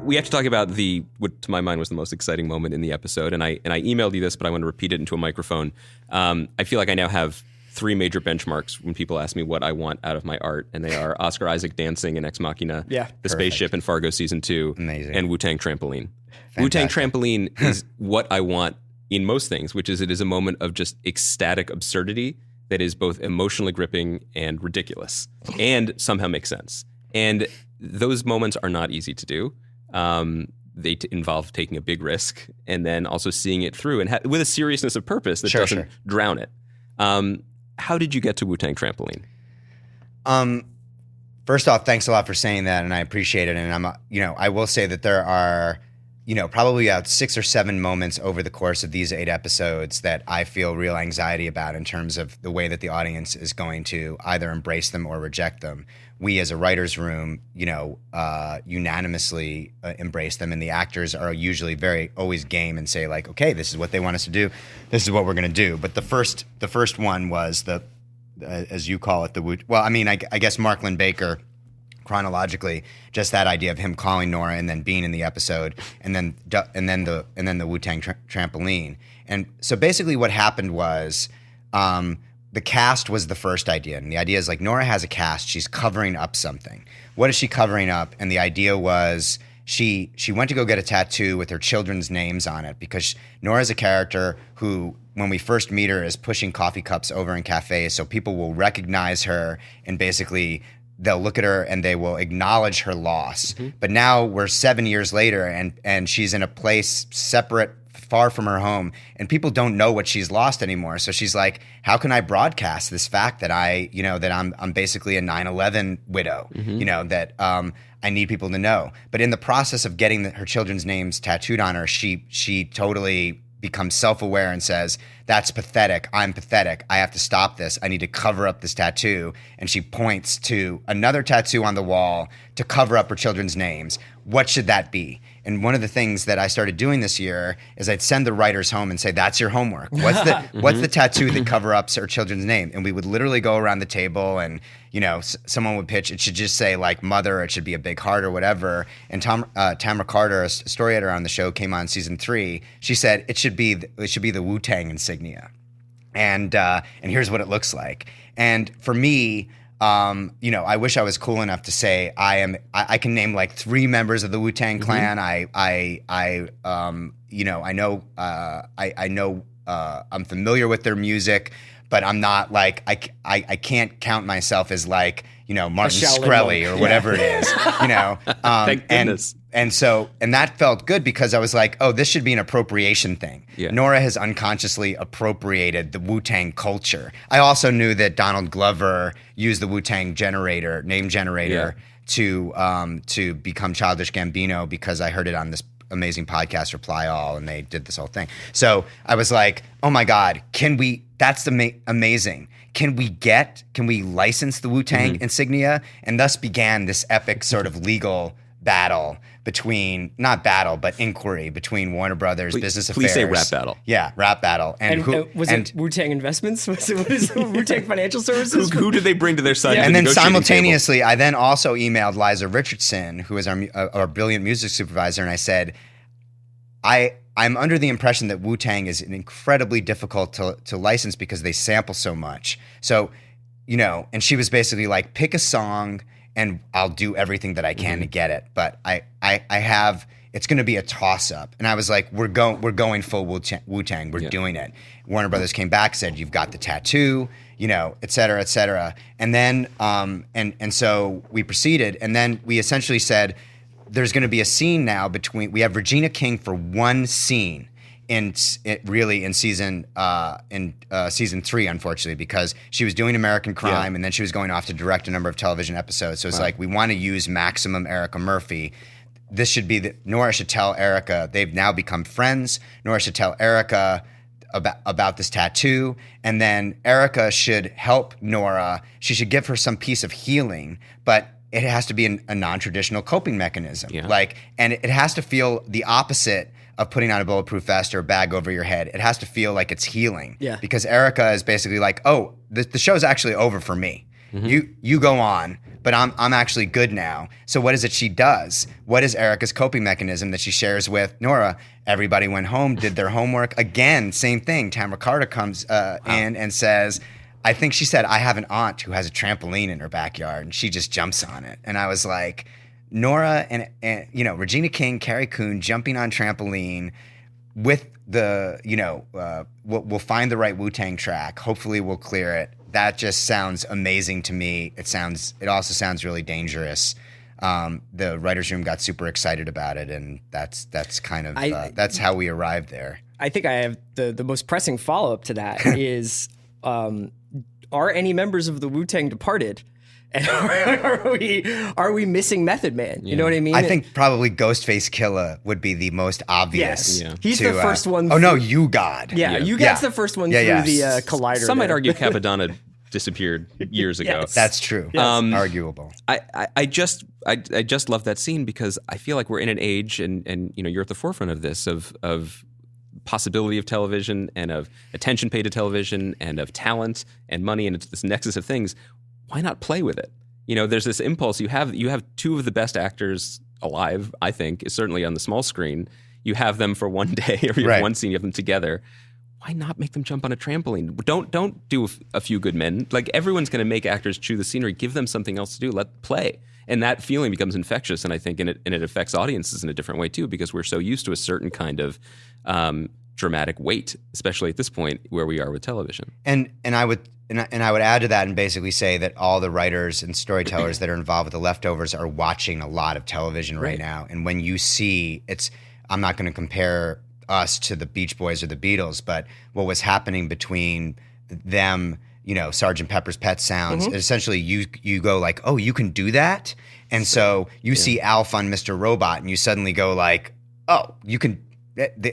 [SPEAKER 2] We have to talk about what to my mind was the most exciting moment in the episode, and I emailed you this, but I want to repeat it into a microphone. I feel like I now have 3 major benchmarks when people ask me what I want out of my art, and they are Oscar Isaac dancing in Ex Machina, the spaceship in Fargo Season 2,
[SPEAKER 5] Amazing.
[SPEAKER 2] and Wu-Tang Trampoline.
[SPEAKER 5] Fantastic.
[SPEAKER 2] Wu-Tang Trampoline is what I want in most things, which is it is a moment of just ecstatic absurdity that is both emotionally gripping and ridiculous, and somehow makes sense. And those moments are not easy to do. They involve taking a big risk and then also seeing it through and with a seriousness of purpose that doesn't drown it. How did you get to Wu-Tang Trampoline?
[SPEAKER 5] First off, thanks a lot for saying that, and I appreciate it. And I will say that there are, probably about 6 or 7 moments over the course of these 8 episodes that I feel real anxiety about in terms of the way that the audience is going to either embrace them or reject them. We, as a writer's room, unanimously embrace them, and the actors are usually always game and say like, okay, this is what they want us to do, this is what we're going to do. But the first one was as you call it, I guess Mark Lynn Baker. Chronologically, just that idea of him calling Nora and then being in the episode, and then the Wu-Tang trampoline. And so basically, what happened was the cast was the first idea, and the idea is like Nora has a cast; she's covering up something. What is she covering up? And the idea was she went to go get a tattoo with her children's names on it because Nora's a character who, when we first meet her, is pushing coffee cups over in cafes, so people will recognize her and basically they'll look at her and they will acknowledge her loss. Mm-hmm. But now we're 7 years later and she's in a place separate, far from her home, and people don't know what she's lost anymore. So she's like, how can I broadcast this fact that I'm basically a 9/11 widow,
[SPEAKER 2] Mm-hmm.
[SPEAKER 5] that I need people to know. But in the process of getting her children's names tattooed on her, she totally becomes self-aware and says, that's pathetic. I'm pathetic. I have to stop this. I need to cover up this tattoo. And she points to another tattoo on the wall to cover up her children's names. What should that be? And one of the things that I started doing this year is I'd send the writers home and say, that's your homework. What's the tattoo that cover ups her children's name? And we would literally go around the table and, someone would pitch, it should just say like mother, it should be a big heart or whatever. And Tamara Carter, a story editor on the show, came on season 3. She said, it should be the Wu-Tang insignia. And here's what it looks like. And for me, I wish I was cool enough to say I can name like 3 members of the Wu-Tang Clan. I'm familiar with their music, but I'm not like I can't count myself as like Martin Shkreli or whatever it is.
[SPEAKER 2] Thank goodness.
[SPEAKER 5] And that felt good because I was like, oh, this should be an appropriation thing. Yeah. Nora has unconsciously appropriated the Wu-Tang culture. I also knew that Donald Glover used the Wu-Tang name generator to become Childish Gambino because I heard it on this amazing podcast, Reply All, and they did this whole thing. So I was like, oh my God, that's amazing. Can we license the Wu-Tang insignia? And thus began this epic sort of legal battle inquiry between Warner Brothers, Business Affairs.
[SPEAKER 2] Please say rap battle.
[SPEAKER 5] Yeah, rap battle.
[SPEAKER 1] Was it Wu-Tang Investments? What is it, Wu-Tang Financial Services?
[SPEAKER 2] Who did they bring to their side?
[SPEAKER 5] And then simultaneously, I then also emailed Liza Richardson, who is our brilliant music supervisor, and I said, I'm under the impression that Wu-Tang is incredibly difficult to license because they sample so much. So and she was basically like, pick a song and I'll do everything that I can to get it. But it's going to be a toss up. And I was like, we're going full Wu-Tang. We're doing it. Warner Brothers came back, said, you've got the tattoo, et cetera, et cetera. And then, and so we proceeded. And then we essentially said, there's going to be a scene now we have Regina King for one scene in season 3, unfortunately, because she was doing American Crime and then she was going off to direct a number of television episodes. So it's like, we want to use maximum Erica Murphy. This should be Nora should tell Erica, they've now become friends. Nora should tell Erica about this tattoo, and then Erica should help Nora. She should give her some piece of healing, but it has to be a non-traditional coping mechanism. And it has to feel the opposite of putting on a bulletproof vest or a bag over your head. It has to feel like it's healing. Yeah. Because Erica is basically like, oh, the show's actually over for me. You go on, but I'm actually good now. So what is it she does? What is Erica's coping mechanism that she shares with Nora? Everybody went home, did their homework. Again, same thing. Tamara Carter comes in and says, I think she said, I have an aunt who has a trampoline in her backyard, and she just jumps on it. And I was like, Nora and Regina King, Carrie Coon jumping on trampoline with the, we'll find the right Wu-Tang track. Hopefully we'll clear it. That just sounds amazing to me. It also sounds really dangerous. The writer's room got super excited about it, and that's kind of that's how we arrived there.
[SPEAKER 1] I think I have the most pressing follow-up to that is, are any members of the Wu-Tang departed? And are we missing Method Man? You know what I mean?
[SPEAKER 5] I think probably Ghostface Killah would be the most obvious.
[SPEAKER 1] Yes. He's the first one.
[SPEAKER 5] Oh no, You God.
[SPEAKER 1] Yeah, You God's the first one through the collider.
[SPEAKER 2] Some might argue Capadonna disappeared years ago.
[SPEAKER 1] Yes.
[SPEAKER 5] That's true. Yes. Arguable.
[SPEAKER 2] I just love that scene because I feel like we're in an age, and you're at the forefront of this of possibility of television and of attention paid to television and of talent and money, and it's this nexus of things. Why not play with it? There's this impulse. You have two of the best actors alive, I think, certainly on the small screen. You have them for one day, or you have one scene, you have them together. Why not make them jump on a trampoline? Don't do a few good men. Like, everyone's going to make actors chew the scenery. Give them something else to do. Let play. And that feeling becomes infectious, and I think it affects audiences in a different way too, because we're so used to a certain kind of dramatic weight, especially at this point where we are with television. And I would add to that and basically say that all the writers and storytellers that are involved with The Leftovers are watching a lot of television right now. And when you see I'm not going to compare us to the Beach Boys or the Beatles, but what was happening between them, Sgt. Pepper's Pet Sounds, essentially you go like, oh, you can do that? And so you see Alf on Mr. Robot and you suddenly go like, oh, you can.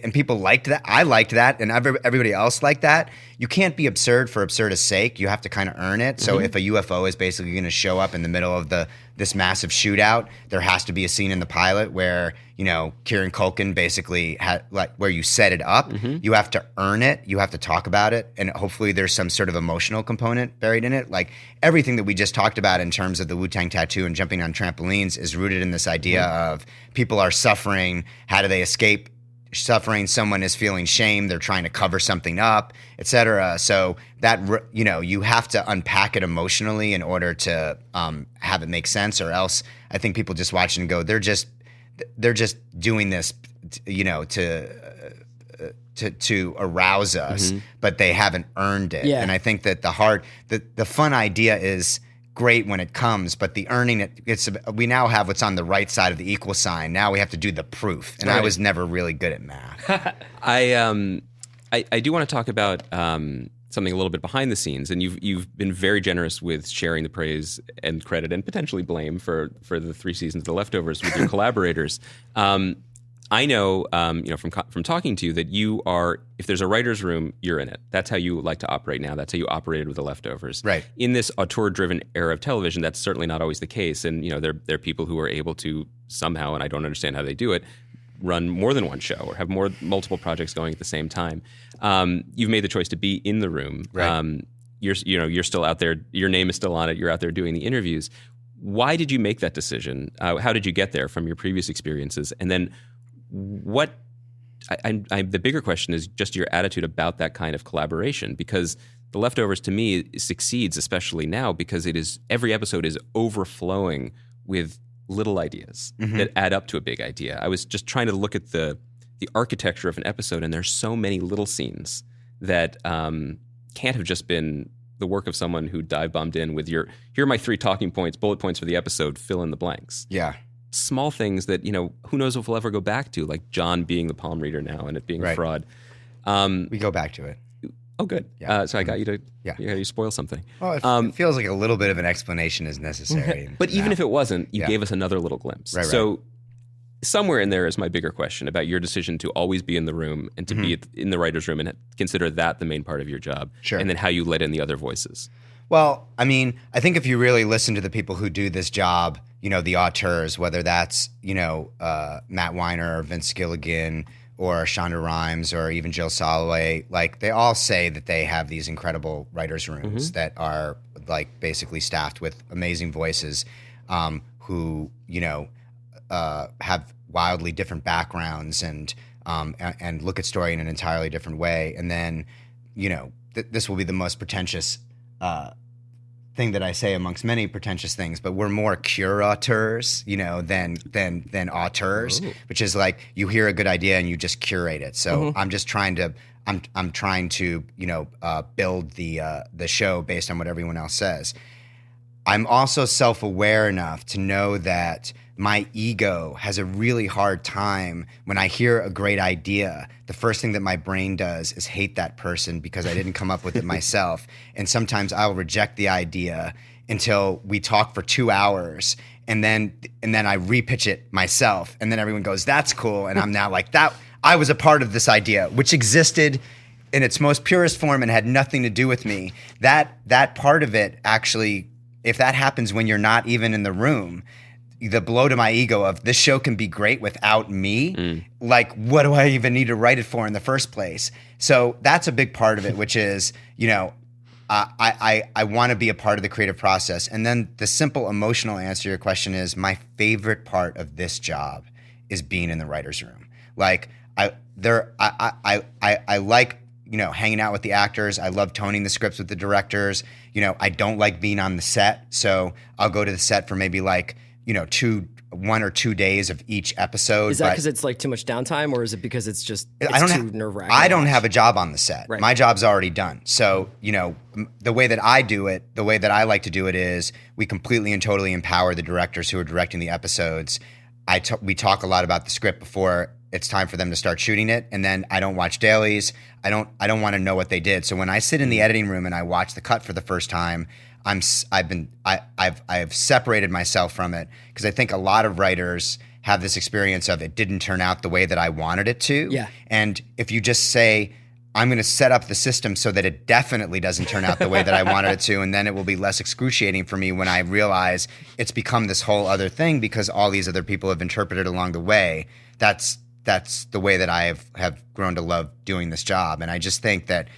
[SPEAKER 2] And people liked that. I liked that, and everybody else liked that. You can't be absurd for absurdist sake. You have to kind of earn it. So if a UFO is basically going to show up in the middle of this massive shootout, there has to be a scene in the pilot where Kieran Culkin basically where you set it up. You have to earn it. You have to talk about it, and hopefully there's some sort of emotional component buried in it. Like everything that we just talked about in terms of the Wu-Tang tattoo and jumping on trampolines is rooted in this idea of people are suffering. How do they escape suffering? Someone is feeling shame, they're trying to cover something up, etc. So that you have to unpack it emotionally in order to have it make sense, or else I think people just watch and go, they're just doing this to arouse us, but they haven't earned it. And I think that the fun idea is great when it comes, but the earning we now have what's on the right side of the equal sign. Now we have to do the proof, and I was never really good at math. I do want to talk about something a little bit behind the scenes, and you've been very generous with sharing the praise and credit and potentially blame for the 3 seasons of The Leftovers with your collaborators. I know, from talking to you that you are, if there's a writer's room, you're in it. That's how you like to operate now. That's how you operated with The Leftovers.
[SPEAKER 5] Right.
[SPEAKER 2] In this auteur-driven era of television, that's certainly not always the case. And, there are people who are able to somehow, and I don't understand how they do it, run more than one show or have multiple projects going at the same time. You've made the choice to be in the room.
[SPEAKER 5] Right.
[SPEAKER 2] You're still out there. Your name is still on it. You're out there doing the interviews. Why did you make that decision? How did you get there from your previous experiences? And then the bigger question is just your attitude about that kind of collaboration, because The Leftovers to me succeeds, especially now, because every episode is overflowing with little ideas that add up to a big idea. I was just trying to look at the architecture of an episode, and there's so many little scenes that can't have just been the work of someone who dive bombed in with here are my 3 talking points, bullet points for the episode, fill in the blanks.
[SPEAKER 5] Yeah.
[SPEAKER 2] Small things that, who knows if we'll ever go back to, like John being the palm reader now and it being a fraud.
[SPEAKER 5] We go back to it.
[SPEAKER 2] Oh, good.
[SPEAKER 5] Yeah.
[SPEAKER 2] So I got you to you spoil something.
[SPEAKER 5] Well, it feels like a little bit of an explanation is necessary.
[SPEAKER 2] But even if it wasn't, you gave us another little glimpse.
[SPEAKER 5] Right.
[SPEAKER 2] So somewhere in there is my bigger question about your decision to always be in the room and to be in the writer's room and consider that the main part of your job. Sure. And then how you let in the other voices.
[SPEAKER 5] Well, I mean, I think if you really listen to the people who do this job, the auteurs, whether that's, Matt Weiner or Vince Gilligan or Shonda Rhimes or even Jill Soloway, like they all say that they have these incredible writers' rooms that are like basically staffed with amazing voices who, have wildly different backgrounds and look at story in an entirely different way. And then, this will be the most pretentious thing that I say amongst many pretentious things, but we're more curators, than auteurs, which is like you hear a good idea and you just curate it. So I'm just trying to, I'm trying to, build the show based on what everyone else says. I'm also self-aware enough to know that my ego has a really hard time when I hear a great idea. The first thing that my brain does is hate that person because I didn't come up with it myself. And sometimes I'll reject the idea until we talk for 2 hours and then I repitch it myself. And then everyone goes, that's cool. And I'm now like, that I was a part of this idea, which existed in its most purest form and had nothing to do with me. That part of it actually, if that happens when you're not even in the room, the blow to my ego of this show can be great without me. Like, what do I even need to write it for in the first place? So that's a big part of it, which is, I want to be a part of the creative process. And then the simple emotional answer to your question is my favorite part of this job is being in the writer's room. Like I like, hanging out with the actors. I love toning the scripts with the directors. I don't like being on the set. So I'll go to the set for maybe like, 1 or 2 days of each episode.
[SPEAKER 1] Is that because it's like too much downtime, or is it because it's just too nerve-wracking?
[SPEAKER 5] I don't have a job on the set. Right. My job's already done. So, the way that I do it, the way that I like to do it is we completely and totally empower the directors who are directing the episodes. We talk a lot about the script before it's time for them to start shooting it, and then I don't watch dailies. I don't want to know what they did. So when I sit in the editing room and I watch the cut for the first time, I've separated myself from it because I think a lot of writers have this experience of it didn't turn out the way that I wanted it to.
[SPEAKER 1] Yeah.
[SPEAKER 5] And if you just say, I'm going to set up the system so that it definitely doesn't turn out the way that I wanted it to, and then it will be less excruciating for me when I realize it's become this whole other thing because all these other people have interpreted along the way. That's the way that I have grown to love doing this job. And I just think that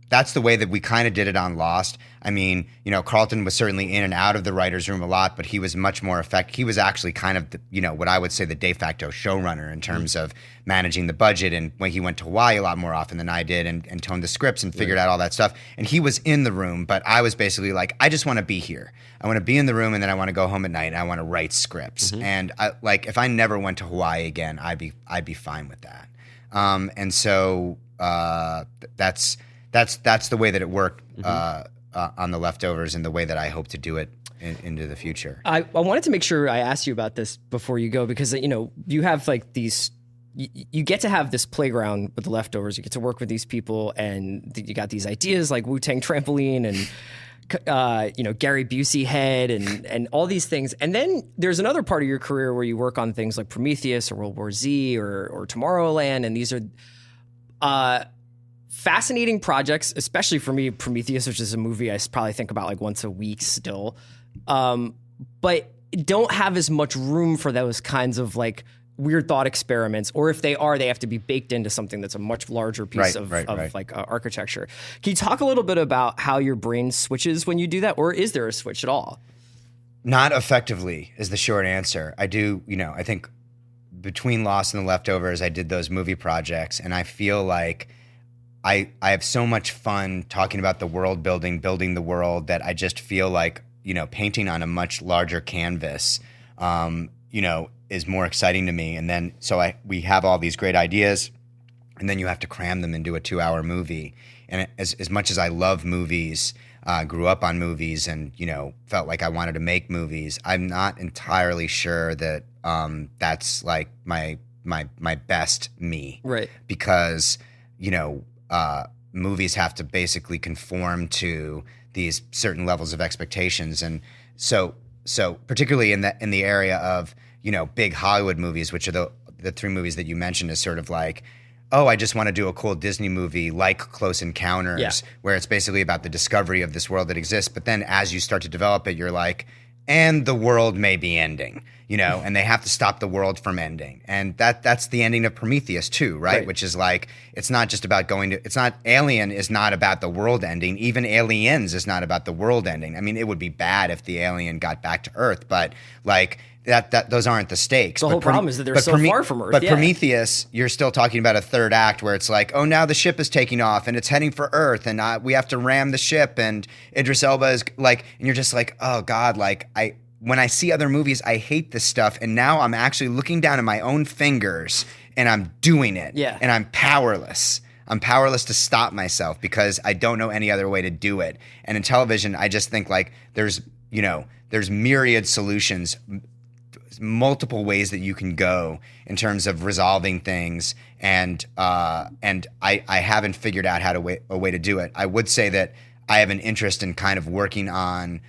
[SPEAKER 5] that's the way that we kind of did it on Lost. I mean, Carlton was certainly in and out of the writer's room a lot, but he was much more effective. He was actually kind of, what I would say the de facto showrunner in terms of managing the budget. And when he went to Hawaii a lot more often than I did and toned the scripts and figured out all that stuff. And he was in the room, but I was basically like, I just want to be here. I want to be in the room, and then I want to go home at night and I want to write scripts. And if I never went to Hawaii again, I'd be fine with that. And so that's the way that it worked on The Leftovers and the way that I hope to do it into the future.
[SPEAKER 1] I wanted to make sure I asked you about this before you go because, you have like these, you get to have this playground with The Leftovers. You get to work with these people and you got these ideas like Wu-Tang trampoline and, Gary Busey head and all these things. And then there's another part of your career where you work on things like Prometheus or World War Z or Tomorrowland. And these are, fascinating projects, especially for me, Prometheus, which is a movie I probably think about like once a week still, but don't have as much room for those kinds of like weird thought experiments, or if they are, they have to be baked into something that's a much larger piece of architecture. Can you talk a little bit about how your brain switches when you do that, or is there a switch at all?
[SPEAKER 5] Not effectively is the short answer. I do, I think between Lost and The Leftovers, I did those movie projects, and I feel like I have so much fun talking about the world building the world, that I just feel like, painting on a much larger canvas, is more exciting to me. And then, we have all these great ideas, and then you have to cram them into a 2-hour movie. And as much as I love movies, grew up on movies, and, felt like I wanted to make movies, I'm not entirely sure that that's like my best me.
[SPEAKER 1] Right.
[SPEAKER 5] Because, movies have to basically conform to these certain levels of expectations. And so particularly in the area of, big Hollywood movies, which are the 3 movies that you mentioned, is sort of like, oh, I just want to do a cool Disney movie like Close Encounters, where it's basically about the discovery of this world that exists. But then as you start to develop it, you're like, and the world may be ending, and they have to stop the world from ending. And that's the ending of Prometheus too, right? Which is like, it's not just about Alien is not about the world ending. Even Aliens is not about the world ending. I mean, it would be bad if the alien got back to Earth, but like that those aren't the stakes.
[SPEAKER 1] The whole problem is that they're so far from Earth.
[SPEAKER 5] But Prometheus, you're still talking about a third act where it's like, oh, now the ship is taking off and it's heading for Earth, and we have to ram the ship, and Idris Elba is like, and you're just like, oh God, like when I see other movies, I hate this stuff, and now I'm actually looking down at my own fingers and I'm doing it.
[SPEAKER 1] Yeah.
[SPEAKER 5] And I'm powerless. I'm powerless to stop myself because I don't know any other way to do it. And in television, I just think like there's myriad solutions, multiple ways that you can go in terms of resolving things, and I haven't figured out a way to do it. I would say that I have an interest in kind of working on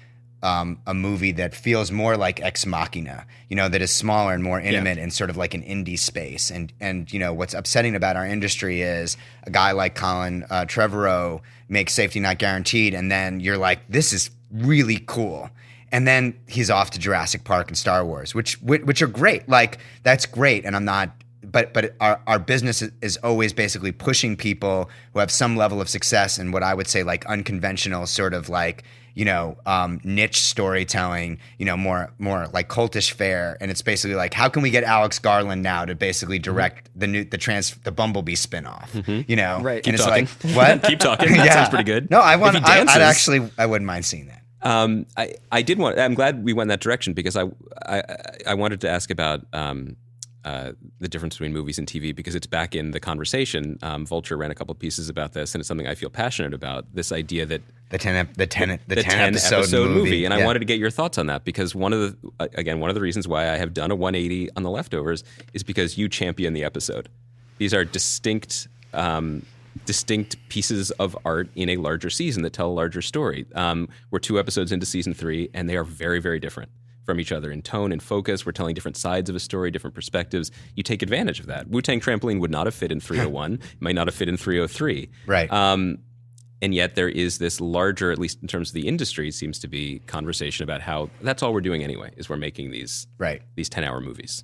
[SPEAKER 5] a movie that feels more like Ex Machina, that is smaller and more intimate and sort of like an indie space. And what's upsetting about our industry is a guy like Colin Trevorrow makes Safety Not Guaranteed, and then you're like, this is really cool. And then he's off to Jurassic Park and Star Wars, which are great. Like, that's great. And I'm not, but our business is always basically pushing people who have some level of success in what I would say like unconventional sort of like, niche storytelling, more like cultish fare. And it's basically like, how can we get Alex Garland now to basically direct the Bumblebee spinoff?
[SPEAKER 1] Right.
[SPEAKER 2] Keep
[SPEAKER 5] it's
[SPEAKER 2] talking.
[SPEAKER 5] like, what?
[SPEAKER 2] Keep talking. That sounds pretty good.
[SPEAKER 5] No, I wouldn't mind seeing that.
[SPEAKER 2] I'm glad we went that direction, because I wanted to ask about the difference between movies and TV, because it's back in the conversation. Vulture ran a couple of pieces about this, and it's something I feel passionate about. This idea that
[SPEAKER 5] the 10
[SPEAKER 2] episode movie, and I
[SPEAKER 5] yeah.
[SPEAKER 2] wanted to get your thoughts on that, because one of the reasons why I have done a 180 on The Leftovers is because you champion the episode. These are distinct pieces of art in a larger season that tell a larger story. We're 2 episodes into season 3, and they are very, very different from each other in tone and focus. We're telling different sides of a story, different perspectives. You take advantage of that. Wu-Tang Trampoline would not have fit in 301, might not have fit in 303.
[SPEAKER 5] Right.
[SPEAKER 2] And yet there is this larger, at least in terms of the industry, seems to be conversation about how that's all we're doing anyway, is we're making these 10-hour movies.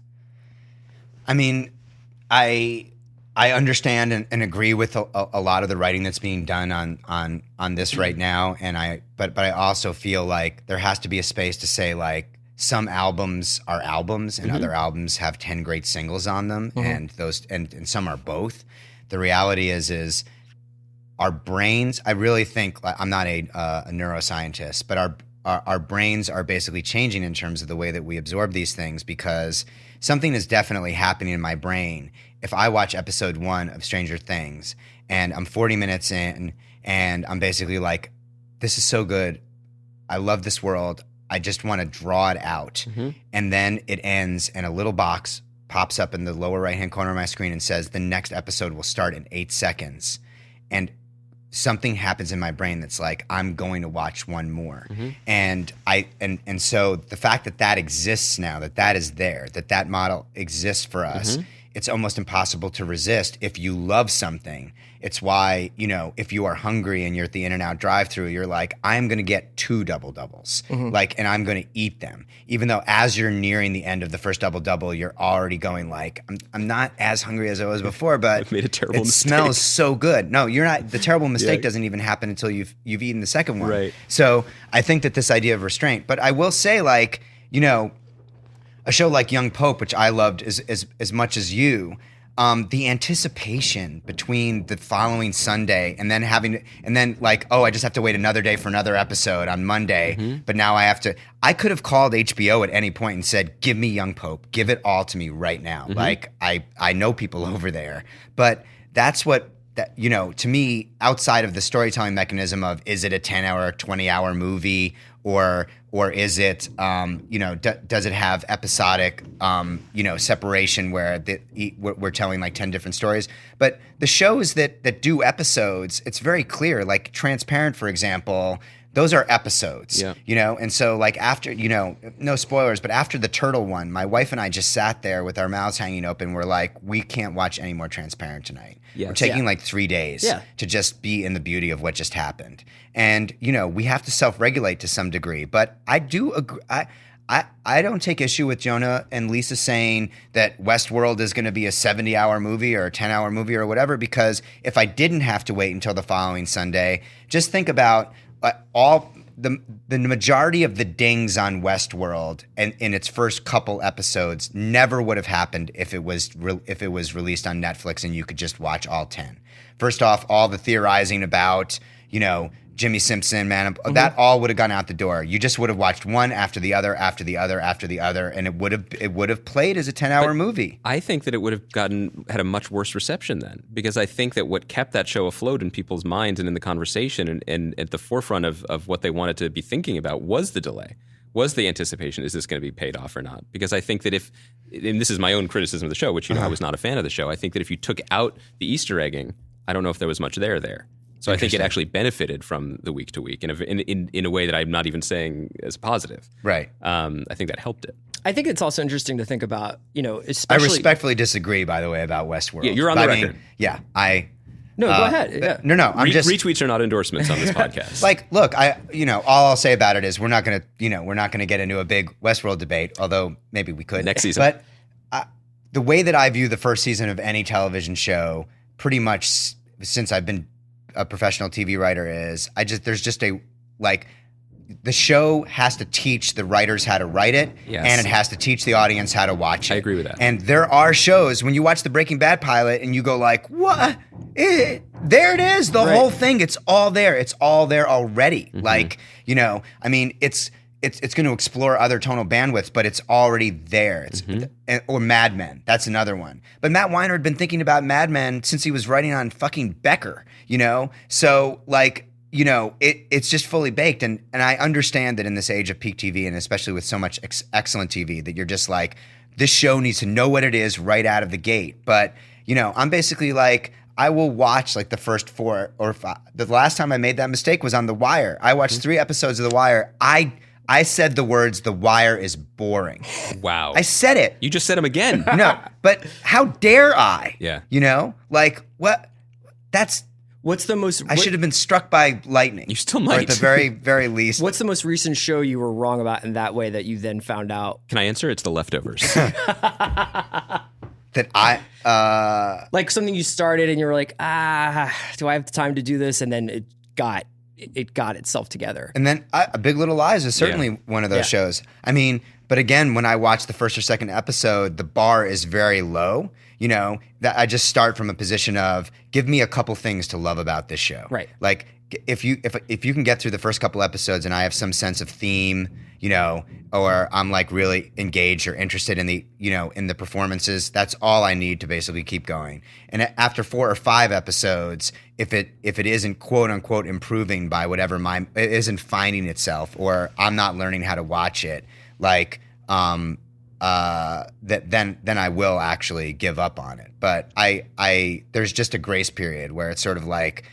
[SPEAKER 5] I mean, I understand and agree with a lot of the writing that's being done on this right now, but I also feel like there has to be a space to say like some albums are albums and other albums have 10 great singles on them, and those and some are both. The reality is our brains. I really think I'm not a neuroscientist, but our brains are basically changing in terms of the way that we absorb these things, because something is definitely happening in my brain. If I watch episode 1 of Stranger Things and I'm 40 minutes in and I'm basically like, this is so good. I love this world. I just want to draw it out. And then it ends and a little box pops up in the lower right-hand corner of my screen and says, the next episode will start in 8 seconds. And something happens in my brain that's like, I'm going to watch one more. And so the fact that exists now, that is there, that model exists for us, it's almost impossible to resist if you love something. It's why, if you are hungry and you're at the In-N-Out drive-thru, you're like, I'm going to get 2 double-doubles, and I'm going to eat them. Even though as you're nearing the end of the first double-double, you're already going like, I'm not as hungry as I was before, but
[SPEAKER 2] I've made a terrible mistake.
[SPEAKER 5] Smells so good. No, you're not. The terrible mistake doesn't even happen until you've eaten the second one.
[SPEAKER 2] Right.
[SPEAKER 5] So I think that this idea of restraint, but I will say a show like Young Pope, which I loved as much as you, the anticipation between the following Sunday and then like, oh, I just have to wait another day for another episode on Monday, but now I could have called HBO at any point and said, give me Young Pope, give it all to me right now. Like I know people over there, but that's what, to me, outside of the storytelling mechanism of, is it a 10-hour, 20-hour movie, or is it, does it have episodic, separation where we're telling like 10 different stories? But the shows that do episodes, it's very clear. Like Transparent, for example, those are episodes, and so like after, no spoilers, but after the turtle one, my wife and I just sat there with our mouths hanging open. We're like, we can't watch any more Transparent tonight. We're taking like 3 days to just be in the beauty of what just happened. And, we have to self-regulate to some degree, but I do agree. I don't take issue with Jonah and Lisa saying that Westworld is going to be a 70-hour movie or a 10-hour movie or whatever, because if I didn't have to wait until the following Sunday, just think about all the majority of the dings on Westworld and in its first couple episodes never would have happened if it was released on Netflix and you could just watch all 10. First off, all the theorizing about, Jimmy Simpson, man, that all would have gone out the door. You just would have watched one after the other, after the other, after the other, and it would have played as a 10-hour movie.
[SPEAKER 2] I think that it would have had a much worse reception then, because I think that what kept that show afloat in people's minds and in the conversation and at the forefront of what they wanted to be thinking about was the delay, was the anticipation. Is this going to be paid off or not? Because I think that and this is my own criticism of the show, which I was not a fan of the show. I think that if you took out the Easter egging, I don't know if there was much there. So I think it actually benefited from the week to week in a way that I'm not even saying is positive.
[SPEAKER 5] Right.
[SPEAKER 2] I think that helped it.
[SPEAKER 1] I think it's also interesting to think about, especially.
[SPEAKER 5] I respectfully disagree, by the way, about Westworld.
[SPEAKER 2] Yeah, you're on the record.
[SPEAKER 1] No, go ahead. Yeah.
[SPEAKER 5] No.
[SPEAKER 2] Retweets are not endorsements on this podcast.
[SPEAKER 5] Like, look, all I'll say about it is we're not gonna get into a big Westworld debate, although maybe we could
[SPEAKER 2] next season.
[SPEAKER 5] But the way that I view the first season of any television show, pretty much since I've been a professional TV writer, is the show has to teach the writers how to write it, and it has to teach the audience how to watch it.
[SPEAKER 2] I agree with that.
[SPEAKER 5] And there are shows when you watch the Breaking Bad pilot and you go like, what? There it is, the whole thing. It's all there. It's all there already. Like, it's going to explore other tonal bandwidths, but it's already there. Or Mad Men. That's another one. But Matt Weiner had been thinking about Mad Men since he was writing on fucking Becker, So, like, it's just fully baked. And I understand that in this age of peak TV, and especially with so much excellent TV, that you're just like, this show needs to know what it is right out of the gate. But, I'm basically like, I will watch like the first 4 or 5. The last time I made that mistake was on The Wire. I watched 3 episodes of The Wire. I said the words, "The Wire is boring."
[SPEAKER 2] Wow.
[SPEAKER 5] I said it.
[SPEAKER 2] You just said them again.
[SPEAKER 5] No, but how dare I?
[SPEAKER 2] Yeah.
[SPEAKER 5] Like what?
[SPEAKER 1] What's the most?
[SPEAKER 5] I should have been struck by lightning.
[SPEAKER 2] You still might.
[SPEAKER 5] Or at the very, very least.
[SPEAKER 1] What's the most recent show you were wrong about in that way that you then found out?
[SPEAKER 2] Can I answer? It's The Leftovers.
[SPEAKER 5] That I
[SPEAKER 1] like something you started and you were like, do I have the time to do this? And then it got itself together.
[SPEAKER 5] And then Big Little Lies is certainly one of those shows. I mean, but again, when I watch the first or second episode, the bar is very low. That I just start from a position of, give me a couple things to love about this show.
[SPEAKER 1] Right.
[SPEAKER 5] Like if you can get through the first couple episodes and I have some sense of theme, or I'm like really engaged or interested in the performances, that's all I need to basically keep going. And after 4 or 5 episodes, if it isn't quote unquote improving by whatever it isn't finding itself, or I'm not learning how to watch it, like then I will actually give up on it. But there's just a grace period where it's sort of like,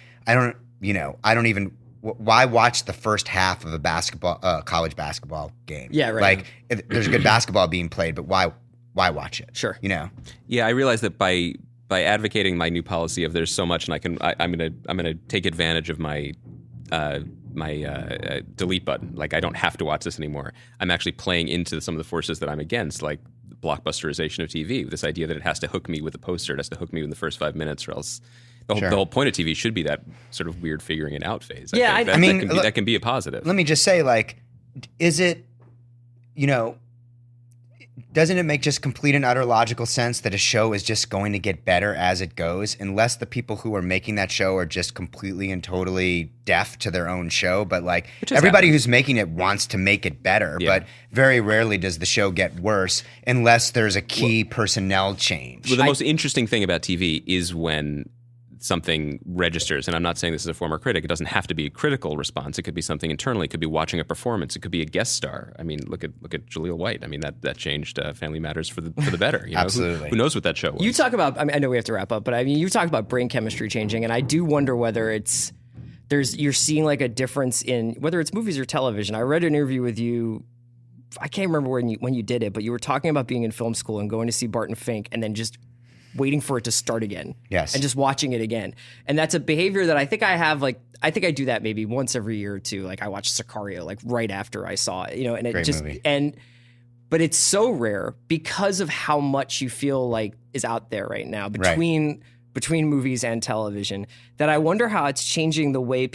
[SPEAKER 5] why watch the first half of a college basketball game? Yeah, right. Like, if there's good basketball being played, but why watch it?
[SPEAKER 1] Sure.
[SPEAKER 2] Yeah, I realize that by advocating my new policy of there's so much, and I'm gonna take advantage of my delete button. Like, I don't have to watch this anymore. I'm actually playing into some of the forces that I'm against, like blockbusterization of TV. This idea that it has to hook me with a poster, it has to hook me in the first 5 minutes, or else. The whole point of TV should be that sort of weird figuring it out phase. I mean, that can be a positive.
[SPEAKER 5] Let me just say, like, is it, doesn't it make just complete and utter logical sense that a show is just going to get better as it goes, unless the people who are making that show are just completely and totally deaf to their own show? But like everybody who's making it wants to make it better, but very rarely does the show get worse unless there's a key personnel change.
[SPEAKER 2] Well, the most interesting thing about TV is when something registers, and I'm not saying this as a former critic. It doesn't have to be a critical response. It could be something internally. It could be watching a performance. It could be a guest star. I mean, look at Jaleel White. I mean, that changed Family Matters for the better. You know?
[SPEAKER 5] Absolutely.
[SPEAKER 2] Who knows what that show was?
[SPEAKER 1] You talk about. I mean, I know we have to wrap up, but I mean, you talk about brain chemistry changing, and I do wonder whether you're seeing like a difference in whether it's movies or television. I read an interview with you. I can't remember when you did it, but you were talking about being in film school and going to see Barton Fink, and then just waiting for it to start again.
[SPEAKER 5] Yes.
[SPEAKER 1] And just watching it again. And that's a behavior that I think I have, like, I think I do that maybe once every year or two. Like I watch Sicario, like right after I saw it, and it
[SPEAKER 5] Great
[SPEAKER 1] just,
[SPEAKER 5] movie.
[SPEAKER 1] but it's so rare because of how much you feel like is out there right now between movies and television, that I wonder how it's changing the way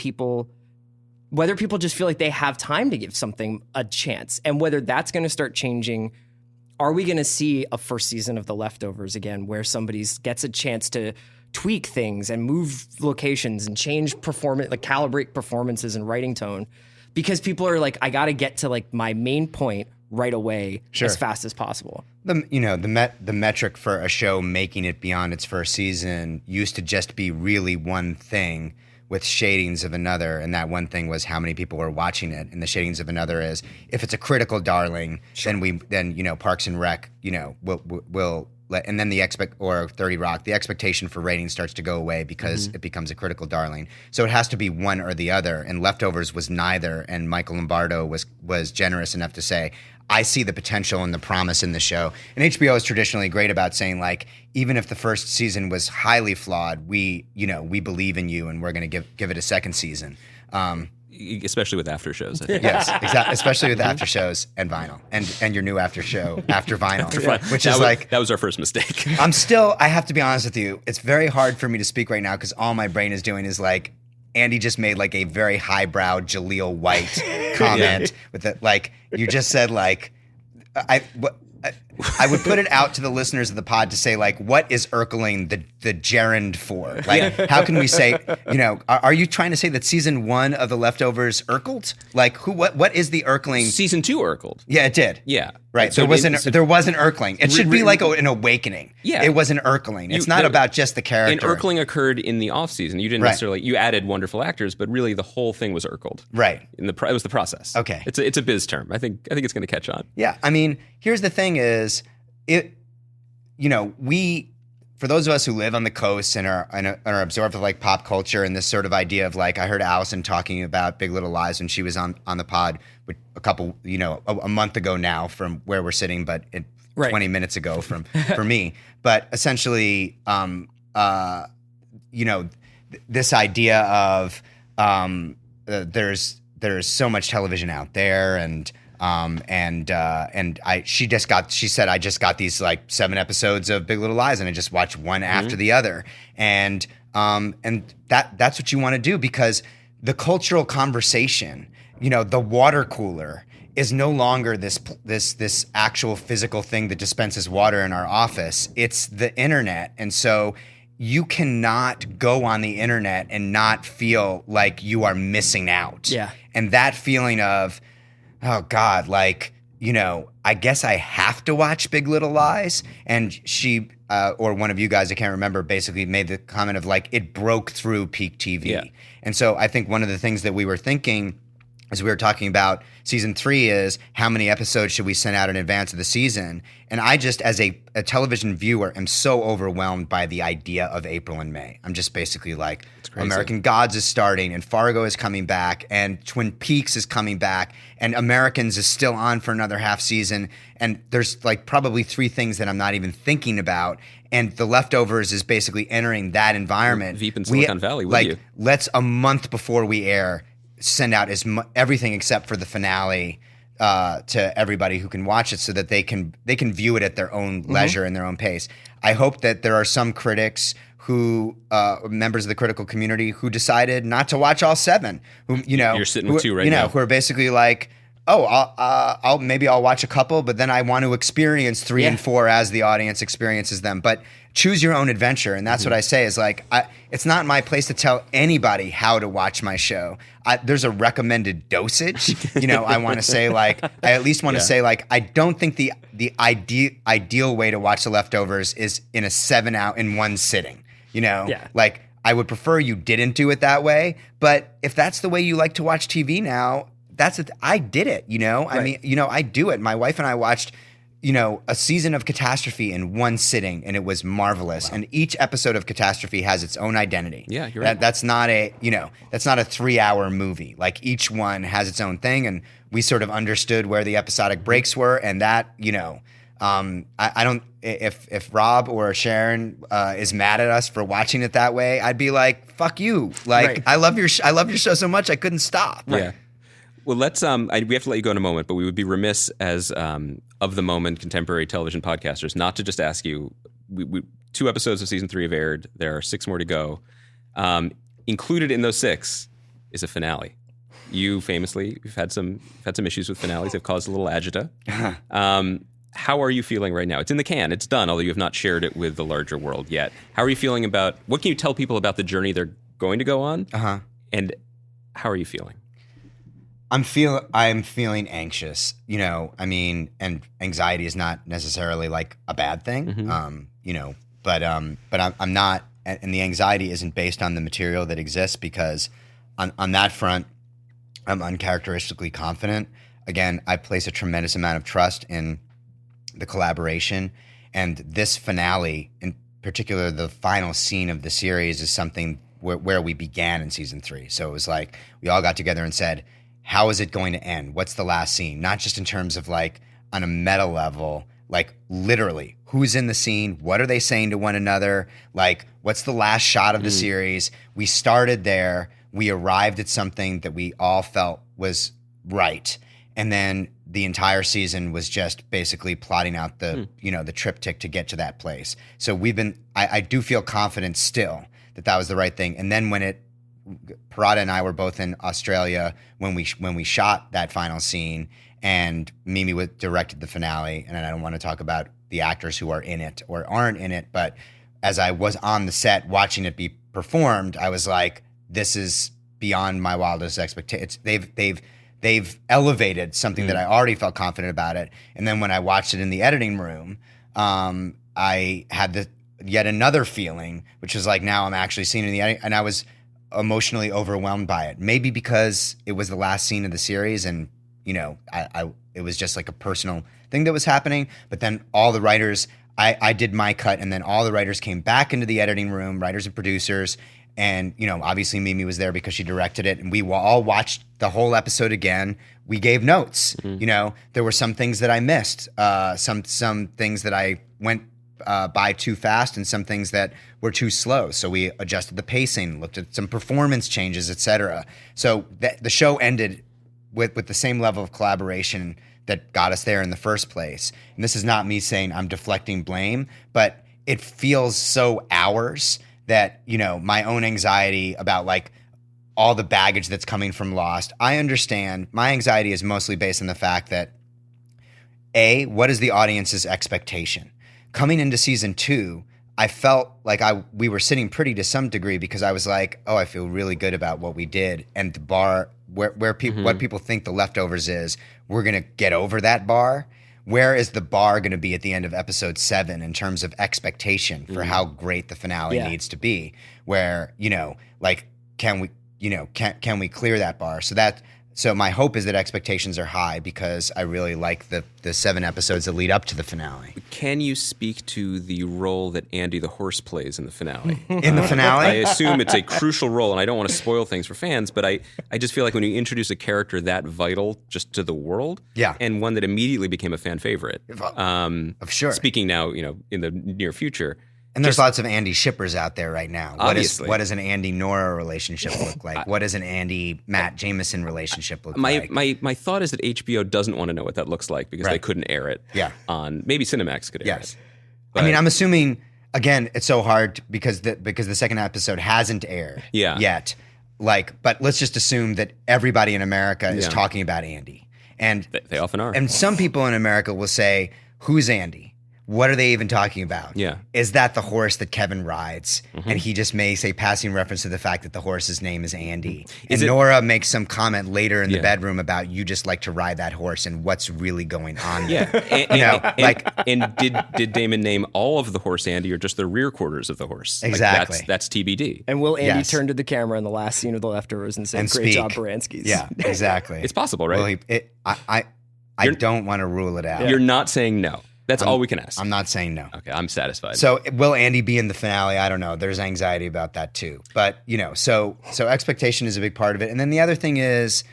[SPEAKER 1] whether people just feel like they have time to give something a chance, and whether that's going to start changing. Are we going to see a first season of The Leftovers again where somebody gets a chance to tweak things and move locations and change performance, like calibrate performances and writing tone? Because people are like, I got to get to like my main point right away as fast as possible.
[SPEAKER 5] The metric for a show making it beyond its first season used to just be really one thing with shadings of another, and that one thing was how many people were watching it, and the shadings of another is if it's a critical darling, then Parks and Rec, will let, and then or 30 Rock, the expectation for ratings starts to go away because it becomes a critical darling. So it has to be one or the other, and Leftovers was neither, and Michael Lombardo was generous enough to say, I see the potential and the promise in the show. And HBO is traditionally great about saying, like, even if the first season was highly flawed, we believe in you and we're going to give it a second season.
[SPEAKER 2] Especially with after shows, I think.
[SPEAKER 5] Yes, exactly. Especially with after shows and vinyl, and your new after show after vinyl, which is
[SPEAKER 2] that was our first mistake.
[SPEAKER 5] I have to be honest with you. It's very hard for me to speak right now because all my brain is doing is like, Andy just made like a very highbrow Jaleel White comment with it. Like you just said, like I would put it out to the listeners of the pod to say, like, what is Urkeling the gerund for? Like, how can we say, are you trying to say that season 1 of The Leftovers Urkeled? Like, what is the Urkeling?
[SPEAKER 2] Season 2 Urkeled.
[SPEAKER 5] Yeah, it did.
[SPEAKER 2] Yeah.
[SPEAKER 5] Right. So there was an Urkeling. It should be like an awakening. Yeah. It was an Urkeling. It's not about just the character.
[SPEAKER 2] And Urkeling occurred in the off season. You didn't necessarily, you added wonderful actors, but really the whole thing was Urkeled.
[SPEAKER 5] Right.
[SPEAKER 2] It was the process.
[SPEAKER 5] Okay.
[SPEAKER 2] It's a biz term. I think it's going to catch on.
[SPEAKER 5] Yeah. I mean, here's the thing is, for those of us who live on the coast and are absorbed with like pop culture and this sort of idea of like, I heard Allison talking about Big Little Lies when she was on the pod with a month ago now from where we're sitting, but 20 minutes ago for me. But essentially, this idea of there's so much television out there and she said I just got these like 7 episodes of Big Little Lies and I just watched one after the other, and that's what you want to do because the cultural conversation, the water cooler is no longer this actual physical thing that dispenses water in our office. It's the internet, and so you cannot go on the internet and not feel like you are missing out.
[SPEAKER 1] Yeah,
[SPEAKER 5] and that feeling of, oh God, like, I guess I have to watch Big Little Lies. And she, or one of you guys, I can't remember, basically made the comment of like, it broke through peak TV. Yeah. And so I think one of the things that we were thinking as we were talking about season 3 is how many episodes should we send out in advance of the season? And I just, as a television viewer, am so overwhelmed by the idea of April and May. I'm just basically like, American Gods is starting, and Fargo is coming back, and Twin Peaks is coming back, and Americans is still on for another half season. And there's like probably 3 things that I'm not even thinking about. And The Leftovers is basically entering that environment.
[SPEAKER 2] Veep in Silicon Valley, would you?
[SPEAKER 5] Let's a month before we air send out everything except for the finale to everybody who can watch it so that they can view it at their own leisure and their own pace. I hope that there are some critics who members of the critical community who decided not to watch all 7. Who
[SPEAKER 2] you're sitting with 2 right now.
[SPEAKER 5] Who are basically like, I'll watch a couple, but then I want to experience 3 and 4 as the audience experiences them. But choose your own adventure, and that's what I say is like, it's not my place to tell anybody how to watch my show. There's a recommended dosage. I want to say like, I at least want to say like, I don't think the ideal way to watch The Leftovers is in a 7-hour in one sitting. Like I would prefer you didn't do it that way. But if that's the way you like to watch TV now, I did it. I mean, I do it. My wife and I watched a season of Catastrophe in one sitting, and it was marvelous. Wow. And each episode of Catastrophe has its own identity.
[SPEAKER 2] Yeah, you're right.
[SPEAKER 5] That's not a 3-hour movie. Like each one has its own thing, and we sort of understood where the episodic breaks were, and that, I don't. If Rob or Sharon is mad at us for watching it that way, I'd be like, "Fuck you!" Like I love your show so much I couldn't stop.
[SPEAKER 2] Yeah. Well, let's. We have to let you go in a moment, but we would be remiss as of the moment contemporary television podcasters not to just ask you. 2 episodes of season 3 have aired. There are 6 more to go. Included in those 6 is a finale. You famously, you've had some issues with finales. They've caused a little agita. How are you feeling right now? It's in the can. It's done, although you have not shared it with the larger world yet. How are you feeling about, what can you tell people about the journey they're going to go on? And how are you feeling?
[SPEAKER 5] I'm feeling anxious, and anxiety is not necessarily like a bad thing, but I'm not, and the anxiety isn't based on the material that exists because on that front, I'm uncharacteristically confident. Again, I place a tremendous amount of trust in the collaboration, and this finale, in particular, the final scene of the series is something where we began in season 3. So it was like, we all got together and said, how is it going to end? What's the last scene? Not just in terms of like on a meta level, like literally who's in the scene? What are they saying to one another? Like what's the last shot of the series? We started there. We arrived at something that we all felt was right. And then the entire season was just basically plotting out the triptych to get to that place. So I do feel confident still that was the right thing. And then when Parada and I were both in Australia when we shot that final scene, and Mimi directed the finale. And I don't want to talk about the actors who are in it or aren't in it, but as I was on the set watching it be performed, I was like, this is beyond my wildest expectations. They've elevated something that I already felt confident about it. And then when I watched it in the editing room, I had yet another feeling, which was like, now I'm actually seeing it in the editing, and I was emotionally overwhelmed by it. Maybe because it was the last scene of the series, and it was just like a personal thing that was happening. But then all the writers, I did my cut, and then all the writers came back into the editing room, writers and producers, and obviously Mimi was there because she directed it, and we all watched the whole episode again. We gave notes. There were some things that I missed, some things that I went by too fast, and some things that were too slow. So we adjusted the pacing, looked at some performance changes, etc. So the show ended with the same level of collaboration that got us there in the first place. And this is not me saying I'm deflecting blame, but it feels so ours that, my own anxiety about like all the baggage that's coming from Lost. I understand my anxiety is mostly based on the fact that what is the audience's expectation? Coming into season 2, I felt like we were sitting pretty to some degree because I was like, I feel really good about what we did, and the bar where people what people think The Leftovers is, we're gonna get over that bar. Where is the bar gonna be at the end of episode 7 in terms of expectation for how great the finale needs to be? Where can we clear that bar? So my hope is that expectations are high because I really like the 7 episodes that lead up to the finale.
[SPEAKER 2] Can you speak to the role that Andy the horse plays in the finale?
[SPEAKER 5] In the finale?
[SPEAKER 2] I assume it's a crucial role, and I don't want to spoil things for fans, but I just feel like when you introduce a character that vital just to the world, and one that immediately became a fan favorite.
[SPEAKER 5] Sure.
[SPEAKER 2] Speaking now, in the near future.
[SPEAKER 5] And there's lots of Andy shippers out there right now.
[SPEAKER 2] Obviously.
[SPEAKER 5] What does an Andy Nora relationship look like? What does an Andy Matt Jameson relationship look like?
[SPEAKER 2] My thought is that HBO doesn't want to know what that looks like because they couldn't air it. On maybe Cinemax could air it.
[SPEAKER 5] But, I'm assuming again it's so hard because the second episode hasn't aired yet. But let's just assume that everybody in America is talking about Andy. And
[SPEAKER 2] They often are.
[SPEAKER 5] And some people in America will say, "Who's Andy? What are they even talking about?
[SPEAKER 2] Yeah.
[SPEAKER 5] Is that the horse that Kevin rides?"
[SPEAKER 2] Mm-hmm.
[SPEAKER 5] And he just makes a passing reference to the fact that the horse's name is Andy.
[SPEAKER 2] Is
[SPEAKER 5] and
[SPEAKER 2] it-
[SPEAKER 5] Nora makes some comment later in the
[SPEAKER 2] Yeah.
[SPEAKER 5] bedroom about you just like to ride that horse and what's really going on there.
[SPEAKER 2] Yeah.
[SPEAKER 5] And,
[SPEAKER 2] And did Damon name all of the horse Andy or just the rear quarters of the horse?
[SPEAKER 5] Exactly.
[SPEAKER 2] Like that's TBD.
[SPEAKER 1] And will Andy
[SPEAKER 5] Yes.
[SPEAKER 1] turn to the camera in the last scene of The Leftovers and say,
[SPEAKER 5] And
[SPEAKER 1] "Great
[SPEAKER 5] speak.
[SPEAKER 1] job, Baranskis"?
[SPEAKER 5] Yeah, exactly.
[SPEAKER 2] It's possible, right?
[SPEAKER 5] Well, I don't want to rule it out.
[SPEAKER 2] You're not saying no. That's all we can ask.
[SPEAKER 5] I'm not saying no.
[SPEAKER 2] Okay, I'm satisfied.
[SPEAKER 5] So will Andy be in the finale? I don't know. There's anxiety about that too. But so expectation is a big part of it. And then the other thing is,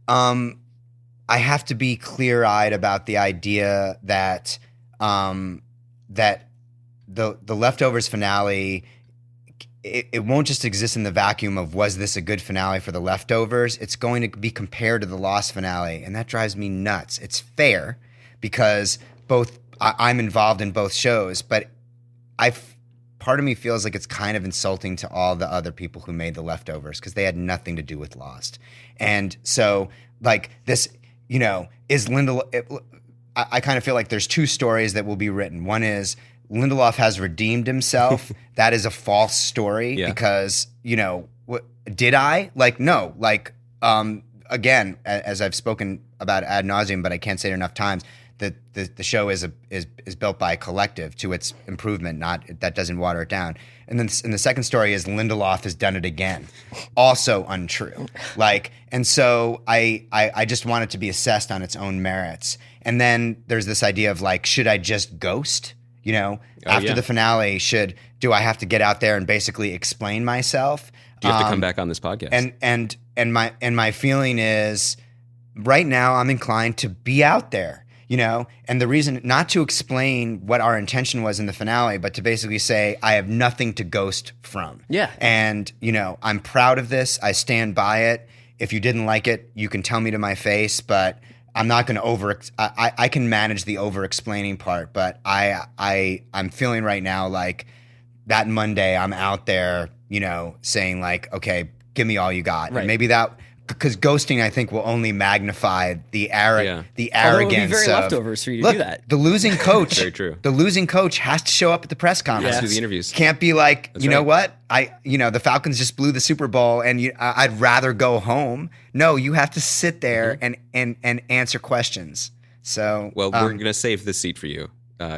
[SPEAKER 5] I have to be clear-eyed about the idea that that the Leftovers finale, it won't just exist in the vacuum of was this a good finale for the Leftovers? It's going to be compared to the Lost finale, and that drives me nuts. It's fair because I'm involved in both shows, but part of me feels like it's kind of insulting to all the other people who made the Leftovers because they had nothing to do with Lost. And so like this, is Lindelof, I kind of feel like there's two stories that will be written. One is Lindelof has redeemed himself. That is a false story because, did I? Like, no, like, again, as I've spoken about ad nauseum, but I can't say it enough times, that the show is built by a collective to its improvement, that doesn't water it down. And then the second story is Lindelof has done it again. Also untrue. And so I just want it to be assessed on its own merits. And then there's this idea of like, should I just ghost? After the finale, do I have to get out there and basically explain myself?
[SPEAKER 2] Do you have to come back on this podcast?
[SPEAKER 5] And my feeling is right now I'm inclined to be out there, and the reason not to explain what our intention was in the finale, but to basically say I have nothing to ghost from.
[SPEAKER 1] Yeah.
[SPEAKER 5] And, I'm proud of this. I stand by it. If you didn't like it, you can tell me to my face, but I'm not going to I can manage the over-explaining part, but I'm feeling right now like that Monday I'm out there, saying like, okay, give me all you got.
[SPEAKER 1] Right.
[SPEAKER 5] And maybe because ghosting I think will only magnify the arrogance.
[SPEAKER 1] Although it would be very
[SPEAKER 5] of,
[SPEAKER 1] Leftovers for you to do that.
[SPEAKER 5] The losing coach,
[SPEAKER 2] Very true.
[SPEAKER 5] The losing coach has to show up at the press conference.
[SPEAKER 2] Has to do the interviews.
[SPEAKER 5] Can't be like,
[SPEAKER 2] That's
[SPEAKER 5] you know
[SPEAKER 2] right.
[SPEAKER 5] what? The Falcons just blew the Super Bowl and I'd rather go home. No, you have to sit there and answer questions. So,
[SPEAKER 2] well, we're going to save this seat for you.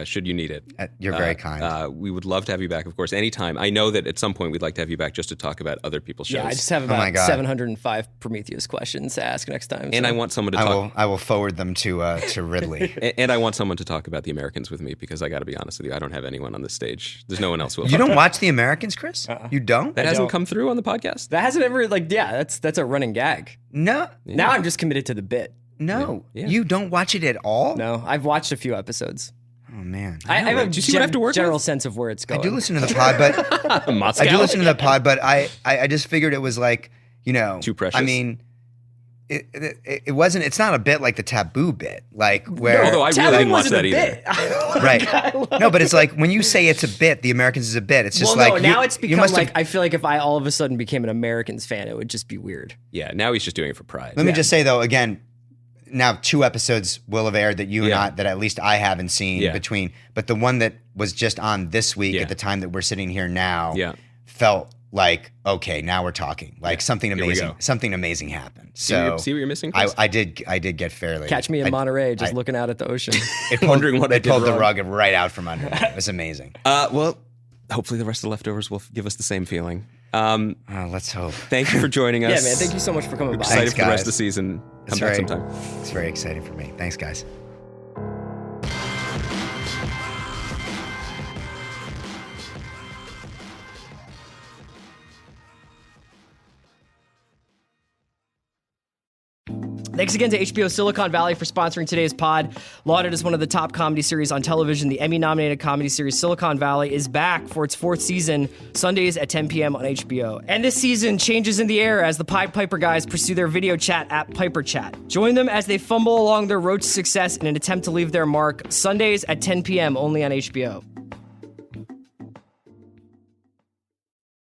[SPEAKER 2] Should you need it.
[SPEAKER 5] You're very kind.
[SPEAKER 2] We would love to have you back, of course, anytime. I know that at some point we'd like to have you back just to talk about other people's shows.
[SPEAKER 1] Yeah, I just have
[SPEAKER 5] my
[SPEAKER 1] about
[SPEAKER 5] God.
[SPEAKER 1] 705 Prometheus questions to ask next time.
[SPEAKER 2] And
[SPEAKER 1] so.
[SPEAKER 2] I want someone to talk.
[SPEAKER 5] I will forward them to Ridley.
[SPEAKER 2] And I want someone to talk about The Americans with me because I got to be honest with you, I don't have anyone on this stage. There's no one else who will.
[SPEAKER 5] You
[SPEAKER 2] talk
[SPEAKER 5] don't
[SPEAKER 2] to
[SPEAKER 5] watch The Americans, Chris? You don't?
[SPEAKER 2] That hasn't
[SPEAKER 1] don't.
[SPEAKER 2] come through on the podcast.
[SPEAKER 1] That hasn't ever that's a running gag.
[SPEAKER 5] No.
[SPEAKER 1] Now I'm just committed to the bit.
[SPEAKER 5] No.
[SPEAKER 2] Yeah.
[SPEAKER 5] You don't watch it at all?
[SPEAKER 1] No, I've watched a few episodes.
[SPEAKER 5] Oh man.
[SPEAKER 1] I have a
[SPEAKER 2] Did you see what I have to work
[SPEAKER 1] general
[SPEAKER 2] with?
[SPEAKER 1] sense of where it's
[SPEAKER 5] I
[SPEAKER 1] going.
[SPEAKER 5] do listen to the pod, but
[SPEAKER 2] Moscow.
[SPEAKER 5] I do listen to the pod, but I just figured it was like,
[SPEAKER 2] Too precious?
[SPEAKER 5] I mean, it wasn't. It's not a bit like the Taboo bit, like where.
[SPEAKER 2] Although I really
[SPEAKER 1] Taboo
[SPEAKER 2] didn't watch
[SPEAKER 1] wasn't
[SPEAKER 2] that
[SPEAKER 1] a
[SPEAKER 2] either.
[SPEAKER 1] bit.
[SPEAKER 5] Right. No, but it's like when you say it's a bit, The Americans is a bit. It's just
[SPEAKER 1] Well,
[SPEAKER 5] like
[SPEAKER 1] no, now
[SPEAKER 5] you,
[SPEAKER 1] it's
[SPEAKER 5] you
[SPEAKER 1] become
[SPEAKER 5] must
[SPEAKER 1] like
[SPEAKER 5] have,
[SPEAKER 1] I feel like if I all of a sudden became an Americans fan, it would just be weird.
[SPEAKER 2] Yeah, now he's just doing it for pride.
[SPEAKER 5] Let me just say though, again, now 2 episodes will have aired that you and
[SPEAKER 2] Yeah.
[SPEAKER 5] I, that at least I haven't seen
[SPEAKER 2] Yeah.
[SPEAKER 5] between, but the one that was just on this week
[SPEAKER 2] Yeah.
[SPEAKER 5] at the time that we're sitting here now
[SPEAKER 2] Yeah.
[SPEAKER 5] felt like, okay, now we're talking. Like something
[SPEAKER 2] Here we
[SPEAKER 5] amazing,
[SPEAKER 2] go.
[SPEAKER 5] something amazing happened.
[SPEAKER 2] See what
[SPEAKER 5] So
[SPEAKER 2] you're missing, Chris?
[SPEAKER 5] I did get fairly.
[SPEAKER 1] Catch me in Monterey, just looking out at the ocean.
[SPEAKER 5] It pulled,
[SPEAKER 2] wondering what I
[SPEAKER 5] it
[SPEAKER 2] did
[SPEAKER 5] pulled the
[SPEAKER 2] wrong.
[SPEAKER 5] rug right out from under me. It was amazing.
[SPEAKER 2] Well, hopefully the rest of the Leftovers will give us the same feeling.
[SPEAKER 5] Let's hope.
[SPEAKER 2] Thank you for joining us.
[SPEAKER 1] Yeah, man. Thank you so much for coming by.
[SPEAKER 2] Excited
[SPEAKER 5] Thanks,
[SPEAKER 2] for the rest
[SPEAKER 5] guys.
[SPEAKER 2] of the season. Come
[SPEAKER 5] It's
[SPEAKER 2] back
[SPEAKER 5] very-
[SPEAKER 2] sometime.
[SPEAKER 5] It's very exciting for me. Thanks, guys.
[SPEAKER 1] Thanks again to HBO Silicon Valley for sponsoring today's pod. Lauded as one of the top comedy series on television, the Emmy-nominated comedy series Silicon Valley is back for its 4th season, Sundays at 10 p.m. on HBO. And this season changes in the air as the Pied Piper guys pursue their video chat app Piper Chat. Join them as they fumble along their road to success in an attempt to leave their mark, Sundays at 10 p.m. only on HBO.